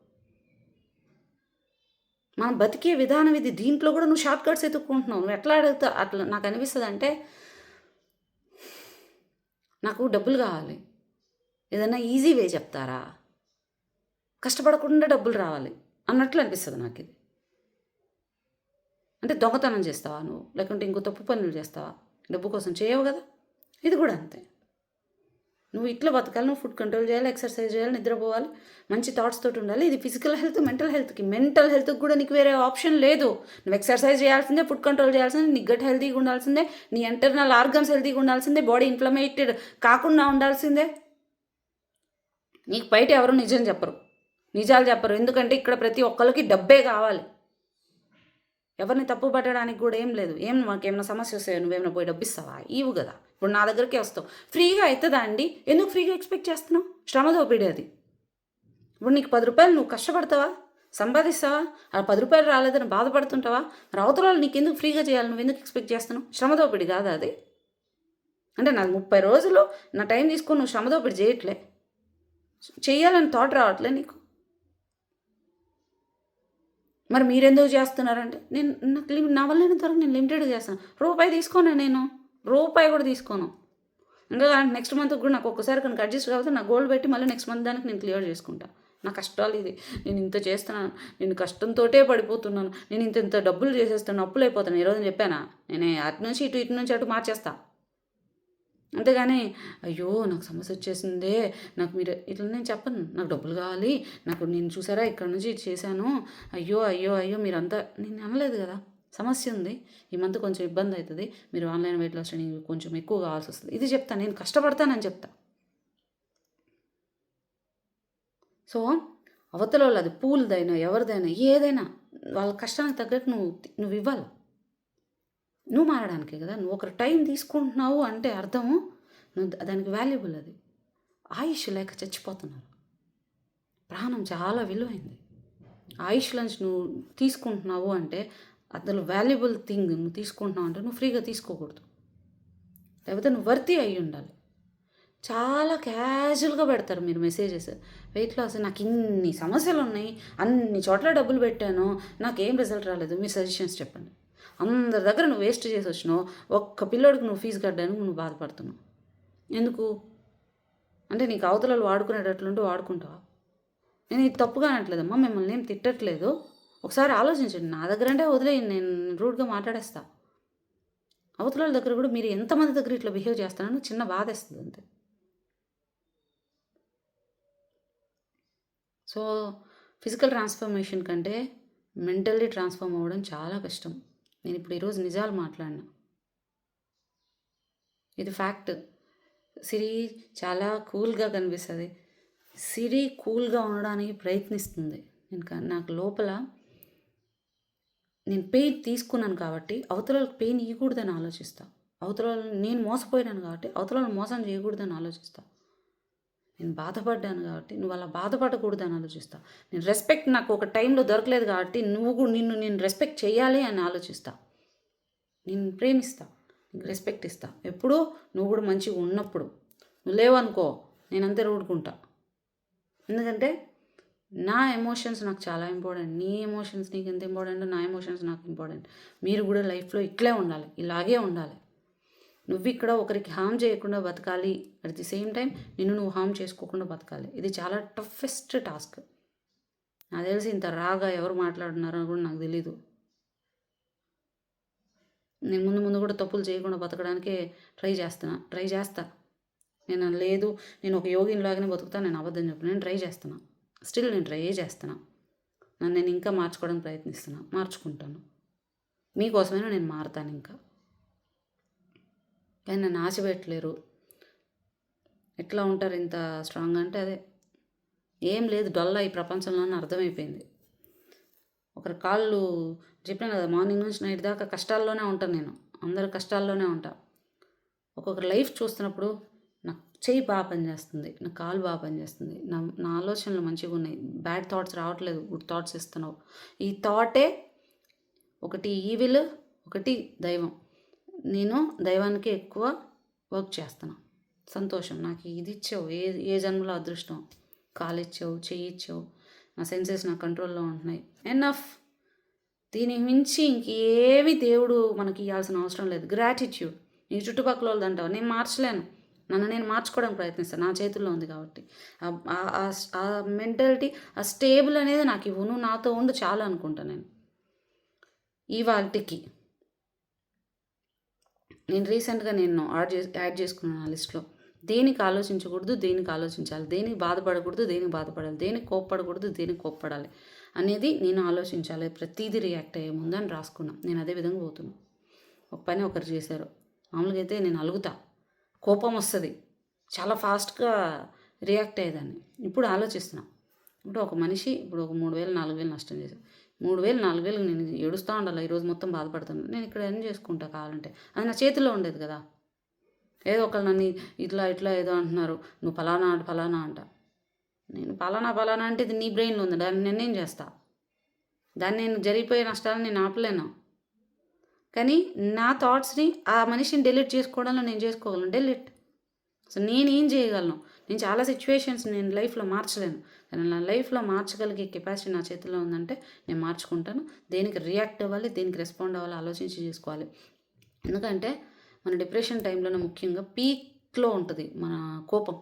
మనం బతికే విధానం ఇది, దీంట్లో కూడా నువ్వు షార్ట్ కట్స్ ఎత్తుక్కుంటున్నావు. నువ్వు ఎట్లా అడుగుతావు అట్లా నాకు అనిపిస్తుంది. అంటే నాకు డబ్బులు కావాలి, ఏదైనా ఈజీ వే చెప్తారా? కష్టపడకుండా డబ్బులు రావాలి అన్నట్లు అనిపిస్తుంది నాకు ఇది. అంటే దొంగతనం చేస్తావా నువ్వు, లేకుంటే ఇంకో తప్పు పనులు చేస్తావా? డబ్బు కోసం చేయవు కదా. ఇది కూడా అంతే. నువ్వు ఇట్లా బతకాలి, నువ్వు ఫుడ్ కంట్రోల్ చేయాలి, ఎక్సర్సైజ్ చేయాలి, నిద్రపోవాలి, మంచి థాట్స్ తోటి ఉండాలి. ఇది ఫిజికల్ హెల్త్, మెంటల్ హెల్త్కి కూడా నీకు వేరే ఆప్షన్ లేదు. నువ్వు ఎక్సర్సైజ్ చేయాల్సిందే, ఫుడ్ కంట్రోల్ చేయాల్సిందే, నీ గట్ హెల్తీగా ఉండాల్సిందే, నీ ఇంటర్నల్ ఆర్గన్స్ హెల్తీగా ఉండాల్సిందే, బాడీ ఇన్ఫ్లమేటెడ్ కాకుండా ఉండాల్సిందే. నీకు బయట ఎవరు నిజాలు చెప్పరు, ఎందుకంటే ఇక్కడ ప్రతి ఒక్కరికి డబ్బే కావాలి. ఎవరిని తప్పు పట్టడానికి కూడా ఏం లేదు. మాకేమైనా సమస్య వస్తాయో నువ్వేమైనా పోయి డబ్బు ఇస్తావా? ఇవ్వు కదా. ఇప్పుడు నా దగ్గరికే వస్తావు, ఫ్రీగా అవుతుందా అండి? ఎందుకు ఫ్రీగా ఎక్స్పెక్ట్ చేస్తున్నావు? శ్రమ దోపిడీ అది. ఇప్పుడు నీకు 10 రూపాయలు నువ్వు కష్టపడతావా, సంపాదిస్తావా? ఆ 10 రూపాయలు రాలేదని బాధపడుతుంటావా? మరి అవతల వాళ్ళు నీకు ఎందుకు ఫ్రీగా చేయాలి? నువ్వు ఎందుకు ఎక్స్పెక్ట్ చేస్తున్నావు? శ్రమ దోపిడీ కాదా అది? అంటే నాకు 30 రోజులు నా టైం తీసుకొని నువ్వు శ్రమ దోపిడీ చేయట్లే, చెయ్యాలని థాట్ రావట్లే నీకు. మరి మీరెందుకు చేస్తున్నారంటే నాకు నా వల్ల నేను లిమిటెడ్గా చేస్తాను. రూపాయి తీసుకోను, నేను రూపాయి కూడా తీసుకోను. ఇంకా నెక్స్ట్ మంత్ కూడా నాకు ఒక్కసారి కనుక అడ్జస్ట్ కాకపోతే నా గోల్డ్ పెట్టి మళ్ళీ నెక్స్ట్ మంత్ దానికి నేను క్లియర్ చేసుకుంటా. నా కష్టాలు ఇది, నేను ఇంత చేస్తున్నాను, నేను కష్టంతో పడిపోతున్నాను, నేను ఇంత డబ్బులు చేసేస్తాను, అప్పులు అయిపోతాను. ఈరోజు చెప్పానా, నేను అటు నుంచి ఇటు నుంచి అటు మార్చేస్తా. అంతేగాని అయ్యో నాకు సమస్య వచ్చేసిందే, నాకు మీరు ఇట్లా నేను చెప్పను. నాకు డబ్బులు కావాలి, నేను చూసారా ఇక్కడ నుంచి ఇది చేశాను, అయ్యో అయ్యో అయ్యో మీరంతా, నేను అనలేదు కదా. సమస్య ఉంది, ఈ మంత్ కొంచెం ఇబ్బంది అవుతుంది, మీరు ఆన్లైన్ వెయిట్ లాస్ ట్రైనింగ్ కొంచెం ఎక్కువ కావాల్సి వస్తుంది, ఇది చెప్తాను. నేను కష్టపడతానని చెప్తా. సో అవతల వాళ్ళు అది పూలదైనా ఎవరిదైనా ఏదైనా వాళ్ళ కష్టానికి తగ్గట్టు నువ్వు ఇవ్వాలి. నువ్వు మారడానికే కదా. నువ్వు ఒకరు టైం తీసుకుంటున్నావు అంటే అర్థము నువ్వు దానికి వాల్యుబుల్. అది ఆయుష్ లేక చచ్చిపోతున్నారు. ప్రాణం చాలా విలువైంది. ఆయుష్ నుంచి నువ్వు తీసుకుంటున్నావు అంటే అందులో వాల్యుబుల్ థింగ్ నువ్వు తీసుకుంటున్నావు అంటే నువ్వు ఫ్రీగా తీసుకోకూడదు, లేకపోతే నువ్వు వర్తీ అయి ఉండాలి. చాలా క్యాజువల్గా పెడతారు మీరు మెసేజెస్. వెయిట్ లాస్ నాకు ఇన్ని సమస్యలు ఉన్నాయి, అన్ని చోట్ల డబ్బులు పెట్టాను, నాకేం రిజల్ట్ రాలేదు, మీరు సజెషన్స్ చెప్పండి. అందరి దగ్గర నువ్వు వేస్ట్ చేసి వచ్చినావు, ఒక్క పిల్లోడికి నువ్వు ఫీజు కట్టడానికి నువ్వు బాధపడుతున్నావు. ఎందుకు అంటే నీకు అవతలలో వాడుకునేటట్లుంటే వాడుకుంటావా? నేను ఇది తప్పుగా అనట్లేదమ్మా, మిమ్మల్ని ఏం తిట్టట్లేదు. ఒకసారి ఆలోచించండి. నా దగ్గర అంటే వదిలేయండి, నేను రూడ్గా మాట్లాడేస్తా. అవతల దగ్గర కూడా మీరు ఎంతమంది దగ్గర ఇట్లా బిహేవ్ చేస్తానని చిన్న బాధ వేస్తుంది అంతే. సో ఫిజికల్ ట్రాన్స్ఫర్మేషన్ కంటే మెంటల్లీ ట్రాన్స్ఫార్మ్ అవ్వడం చాలా కష్టం. నేను ఇప్పుడు ఈరోజు నిజాలు మాట్లాడినా, ఇది ఫ్యాక్ట్. సిరి చాలా కూల్గా కనిపిస్తుంది. సిరి కూల్గా ఉండడానికి ప్రయత్నిస్తుంది. నాకు లోపల నేను పెయిన్ తీసుకున్నాను కాబట్టి అవతల పెయిన్ ఇవ్వకూడదని ఆలోచిస్తా. అవతల నేను మోసపోయినాను కాబట్టి అవతల మోసం చేయకూడదని ఆలోచిస్తా. నేను బాధపడ్డాను కాబట్టి నువ్వు అలా బాధపడకూడదని ఆలోచిస్తా. నేను రెస్పెక్ట్ నాకు ఒక టైంలో దొరకలేదు కాబట్టి నిన్ను నేను రెస్పెక్ట్ చేయాలి అని ఆలోచిస్తా. నేను ప్రేమిస్తా, నీకు రెస్పెక్ట్ ఇస్తా. ఎప్పుడూ నువ్వు కూడా మంచిగా ఉన్నప్పుడు. నువ్వు లేవనుకో నేను అంతే ఊడుకుంటా. ఎందుకంటే నా ఎమోషన్స్ నాకు చాలా ఇంపార్టెంట్. నీ ఎమోషన్స్ నీకు ఎంత ఇంపార్టెంట్, నా ఎమోషన్స్ నాకు ఇంపార్టెంట్. మీరు కూడా లైఫ్లో ఇట్లే ఉండాలి, ఇలాగే ఉండాలి. నువ్వు ఇక్కడ ఒకరికి హామ్ చేయకుండా బతకాలి, అట్ ది సేమ్ టైం నిన్ను నువ్వు హామ్ చేసుకోకుండా బతకాలి. ఇది చాలా టఫెస్ట్ టాస్క్. నాకు తెలిసి ఇంత రాగా ఎవరు మాట్లాడుతున్నారో కూడా నాకు తెలీదు. నేను ముందు కూడా తప్పులు చేయకుండా బతకడానికే ట్రై చేస్తా. లేదు నేను ఒక యోగినిలాగానే బతుకుతాను, నేను అబద్ధం చెప్పను. నేను ట్రై చేస్తున్నా, స్టిల్ నేను ట్రై చేస్తున్నా. నన్ను నేను ఇంకా మార్చుకోవడానికి ప్రయత్నిస్తున్నా, మార్చుకుంటాను. మీకోసమైనా నేను మారుతాను ఇంకా. కానీ నన్ను ఆశ పెట్టలేరు. ఎట్లా ఉంటారు ఇంత స్ట్రాంగ్ అంటే అదే ఏం లేదు, డొల్ల ఈ ప్రపంచంలోనే అర్థమైపోయింది. ఒకరి కాళ్ళు చెప్పాను కదా, మార్నింగ్ నుంచి నైట్ దాకా కష్టాల్లోనే ఉంటాను నేను. అందరు కష్టాల్లోనే ఉంటా. ఒక్కొక్కరు లైఫ్ చూస్తున్నప్పుడు నాకు చెయ్యి బాగా పనిచేస్తుంది, నా కాలు బాగా పనిచేస్తుంది, నా ఆలోచనలు మంచిగా ఉన్నాయి, బ్యాడ్ థాట్స్ రావట్లేదు, గుడ్ థాట్స్ ఇస్తున్నావు. ఈ థాటే ఒకటి ఈవిల్, ఒకటి దైవం. నేను దైవానికి ఎక్కువ వర్క్ చేస్తున్నా. సంతోషం, నాకు ఇది ఇచ్చావు, ఏ జన్మలో అదృష్టం. కాలు ఇచ్చావు, చెయ్యి ఇచ్చావు, నా సెన్సెస్ నా కంట్రోల్లో ఉంటున్నాయి. ఎనఫ్. దీనికి మించి ఇంకేవి దేవుడు మనకి ఇవ్వాల్సిన అవసరం లేదు. గ్రాటిట్యూడ్. నీ చుట్టుపక్కల వాళ్ళది అంటావు, నేను మార్చలేను, నన్ను నేను మార్చుకోవడానికి ప్రయత్నిస్తాను, నా చేతుల్లో ఉంది కాబట్టి. ఆ మెంటాలిటీ, ఆ స్టేబుల్ అనేది నాకు ఇవ్వు, నువ్వు నాతో ఉండు చాలు అనుకుంటా. నేను ఇవాళకి నేను రీసెంట్గా యాడ్ చేసుకున్నాను నా లిస్ట్లో. దేనికి ఆలోచించకూడదు, దేనికి ఆలోచించాలి, దేనికి బాధపడకూడదు, దేనికి బాధపడాలి, దేనికి కోప్పడకూడదు, దేనికి కోప్పడాలి అనేది నేను ఆలోచించాలి. ప్రతిదీ రియాక్ట్ అయ్యే ముందు అని రాసుకున్నాను. నేను అదే విధంగా పోతున్నాను. ఒక పని ఒకరు చేశారు, మామూలుగా అయితే నేను అలుగుతా, కోపం వస్తుంది, చాలా ఫాస్ట్గా రియాక్ట్ అయ్యేదాన్ని. ఇప్పుడు ఆలోచిస్తున్నా. ఇప్పుడు ఒక మనిషి ఇప్పుడు ఒక 3,000 4,000 నష్టం చేశాను. 3,000 4,000 నేను ఏడుస్తూ ఉండాలి, ఈరోజు మొత్తం బాధపడుతాను. నేను ఇక్కడ ఏం చేసుకుంటా కావాలంటే, అది నా చేతిలో ఉండేది కదా. ఏదో ఒకళ్ళు నన్ను ఇట్లా ఏదో అంటున్నారు, నువ్వు ఫలానా అంట. నేను ఫలానా అంటే ఇది నీ బ్రెయిన్లో ఉంది, దాన్ని నేనేం చేస్తా? దాన్ని నేను జరిగిపోయే నష్టాలను నేను ఆపలేను. కానీ నా థాట్స్ని ఆ మనిషిని డెలీట్ చేసుకోవడంలో నేను చేసుకోగలను. డెలీట్. సో నేనేం చేయగలను? నేను చాలా సిచ్యువేషన్స్ నేను లైఫ్లో మార్చలేను, కానీ నా లైఫ్లో మార్చగలిగే కెపాసిటీ నా చేతిలో ఉందంటే నేను మార్చుకుంటాను. దేనికి రియాక్ట్ అవ్వాలి, దేనికి రెస్పాండ్ అవ్వాలి ఆలోచించి చేసుకోవాలి. ఎందుకంటే మన డిప్రెషన్ టైంలోనే ముఖ్యంగా పీక్లో ఉంటుంది మన కోపం.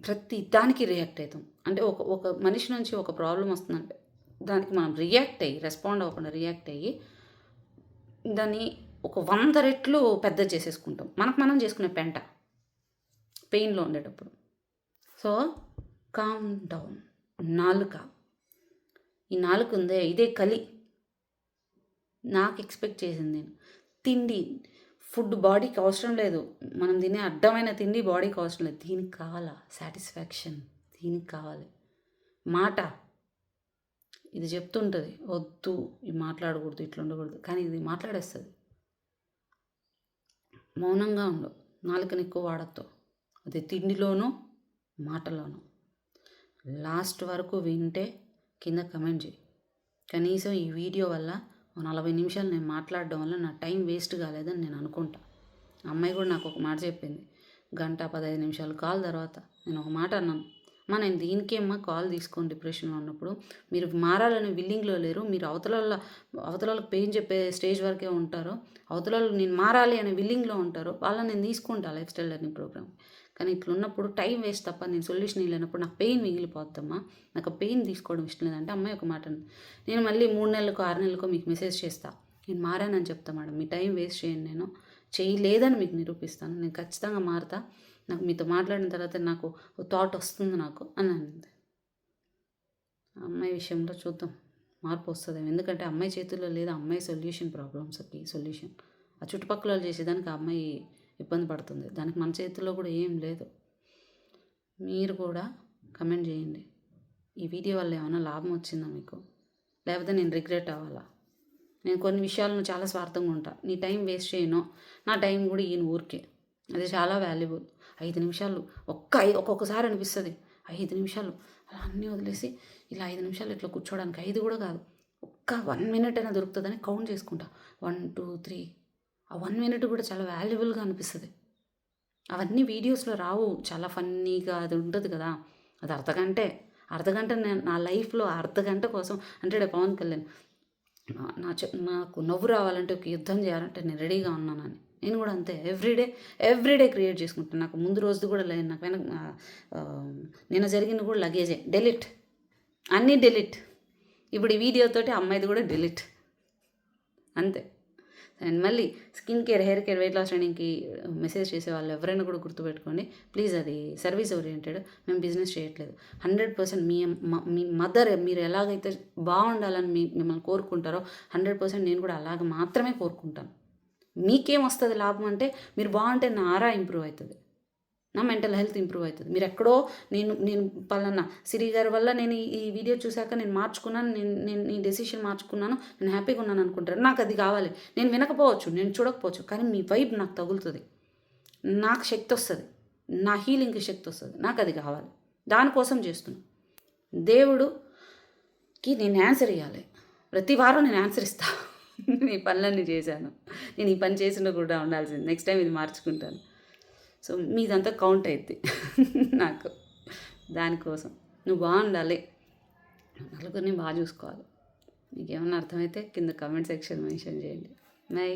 ప్రతి దానికి రియాక్ట్ అవుతాం. అంటే ఒక మనిషి నుంచి ఒక ప్రాబ్లం వస్తుందంటే దానికి మనం రియాక్ట్ అయ్యి, రెస్పాండ్ అవ్వకుండా రియాక్ట్ అయ్యి దాన్ని ఒక 100 రెట్లు పెద్ద చేసేసుకుంటాం. మనం చేసుకునే పెంట పెయిన్లో ఉండేటప్పుడు. So calm down. ఈ నాలుక ఉందే, ఇదే కలి. నాకు ఎక్స్పెక్ట్ చేసింది నేను తిండి, ఫుడ్ బాడీకి అవసరం లేదు. మనం తినే అడ్డమైన తిండి బాడీకి అవసరం లేదు. దీనికి కావాలా సాటిస్ఫాక్షన్, దీనికి కావాలి మాట. ఇది చెప్తుంటుంది, వద్దు ఇది మాట్లాడకూడదు, ఇట్లా ఉండకూడదు, కానీ ఇది మాట్లాడేస్తుంది. మౌనంగా ఉండు, నాలుకని ఎక్కువ వాడద్దు. అది తిండిలోనూ మాటలోనూ. లాస్ట్ వరకు వింటే కింద కమెంట్ చేయి. కనీసం ఈ వీడియో వల్ల 40 నిమిషాలు నేను మాట్లాడడం వల్ల నా టైం వేస్ట్ కాలేదని నేను అనుకుంటా. అమ్మాయి కూడా నాకు ఒక మాట చెప్పింది, గంట 15 నిమిషాలు కాల్ తర్వాత నేను ఒక మాట అన్నాను, అమ్మా నేను దీనికేమ్మా కాల్ తీసుకోను డిప్రెషన్లో ఉన్నప్పుడు, మీరు మారాలని విల్లింగ్లో లేరు, మీరు అవతలకి పెయిన్ చెప్పే స్టేజ్ వరకే ఉంటారు, అవతలలో నేను మారాలి అనే విల్లింగ్లో ఉంటారు, వాళ్ళని నేను తీసుకుంటా లైఫ్ స్టైల్ లెర్నింగ్ ప్రోగ్రామ్. కానీ ఇట్లున్నప్పుడు టైం వేస్ట్ తప్ప నేను సొల్యూషన్ లేనప్పుడు నాకు పెయిన్ మిగిలిపోద్దమ్మా, నాకు పెయిన్ తీసుకోవడం ఇష్టం లేదంటే అమ్మాయి ఒక మాట అంది. నేను మళ్ళీ 3 నెలలకో 6 నెలలకో మీకు మెసేజ్ చేస్తా, నేను మారానని చెప్తా మేడం, మీ టైం వేస్ట్ చేయను, నేను చేయలేదని మీకు నిరూపిస్తాను, నేను ఖచ్చితంగా మారుతా, నాకు మీతో మాట్లాడిన తర్వాత నాకు థాట్ వస్తుంది నాకు అని అనింది. అమ్మాయి విషయంలో చూద్దాం మార్పు వస్తుందేమో, ఎందుకంటే అమ్మాయి చేతుల్లో లేదు అమ్మాయి ప్రాబ్లమ్స్కి సొల్యూషన్. ఆ చుట్టుపక్కల వాళ్ళు చేసేదానికి ఆ అమ్మాయి ఇబ్బంది పడుతుంది, దానికి మన చేతుల్లో కూడా ఏం లేదు. మీరు కూడా కమెంట్ చేయండి, ఈ వీడియో వల్ల ఏమైనా లాభం వచ్చిందా మీకు, లేకపోతే నేను రిగ్రెట్ అవ్వాలా. నేను కొన్ని విషయాలను చాలా స్వార్థంగా ఉంటా, నీ టైం వేస్ట్ చేయను, నా టైం కూడా ఈయన ఊరికే, అది చాలా వాల్యుబుల్. 5 నిమిషాలు ఒక్కొక్కసారి అనిపిస్తుంది 5 నిమిషాలు అలా అన్నీ వదిలేసి ఇలా 5 నిమిషాలు ఇట్లా కూర్చోడానికి, 5 కూడా కాదు, ఒక్క 1 మినిట్ అయినా దొరుకుతుందని కౌంట్ చేసుకుంటా, 1 2 3. ఆ 1 మినిట్ కూడా చాలా వాల్యుబుల్గా అనిపిస్తుంది. అవన్నీ వీడియోస్లో రావు, చాలా ఫన్నీగా అది ఉంటుంది కదా, అది అర్ధగంట నేను నా లైఫ్లో అర్ధగంట కోసం అంటే పవన్ కళ్యాణ్ నాకు నవ్వు రావాలంటే ఒక యుద్ధం చేయాలంటే నేను రెడీగా ఉన్నానని, నేను కూడా అంతే ఎవ్రీడే క్రియేట్ చేసుకుంటాను. నాకు ముందు రోజు కూడా లేదు, నాకు నిన్న జరిగింది కూడా లగేజే డెలిట్, అన్నీ డెలిట్, ఇప్పుడు ఈ వీడియోతోటి అమ్మాయిది కూడా డెలిట్ అంతే. అండ్ మళ్ళీ skin care, hair care, weight loss ట్రైనింగ్కి మెసేజ్ చేసే వాళ్ళు ఎవరైనా కూడా గుర్తుపెట్టుకోండి ప్లీజ్, అది సర్వీస్ ఓరియంటెడ్, మేము బిజినెస్ చేయట్లేదు. 100% మీ మదర్ మీరు ఎలాగైతే బాగుండాలని మిమ్మల్ని కోరుకుంటారో 100% నేను కూడా అలాగ మాత్రమే కోరుకుంటాను. మీకేం వస్తుంది లాభం అంటే, మీరు బాగుంటే నా ఆరా ఇంప్రూవ్ అవుతుంది, నా మెంటల్ హెల్త్ ఇంప్రూవ్ అవుతుంది. మీరు ఎక్కడో నేను పలానా సిరి గారి వల్ల నేను ఈ వీడియో చూశాక నేను మార్చుకున్నాను, నేను ఈ డెసిషన్ మార్చుకున్నాను, నేను హ్యాపీగా ఉన్నాను అనుకుంటారు. నాకు అది కావాలి, నేను వినకపోవచ్చు, నేను చూడకపోవచ్చు, కానీ మీ వైబ్ నాకు తగులుతుంది, నాకు శక్తి వస్తుంది, నా హీలింగ్కి శక్తి వస్తుంది, నాకు అది కావాలి, దానికోసం చేస్తున్నాను. దేవుడికి నేను ఆన్సర్ ఇవ్వాలి, ప్రతి వారం నేను ఆన్సర్ ఇస్తాను. ఈ పనులన్నీ చేశాను, నేను ఈ పని చేసిన కూడా ఉండాల్సింది, నెక్స్ట్ టైం ఇది మార్చుకుంటాను. సో మీదంతా కౌంట్ అవుద్ది నాకు, దానికోసం నువ్వు బాగుండాలి, నలుగురిని బాగా చూసుకోవాలి. మీకు ఏమన్నా అర్థమైతే కింద కామెంట్ సెక్షన్ మెన్షన్ చేయండి. బై.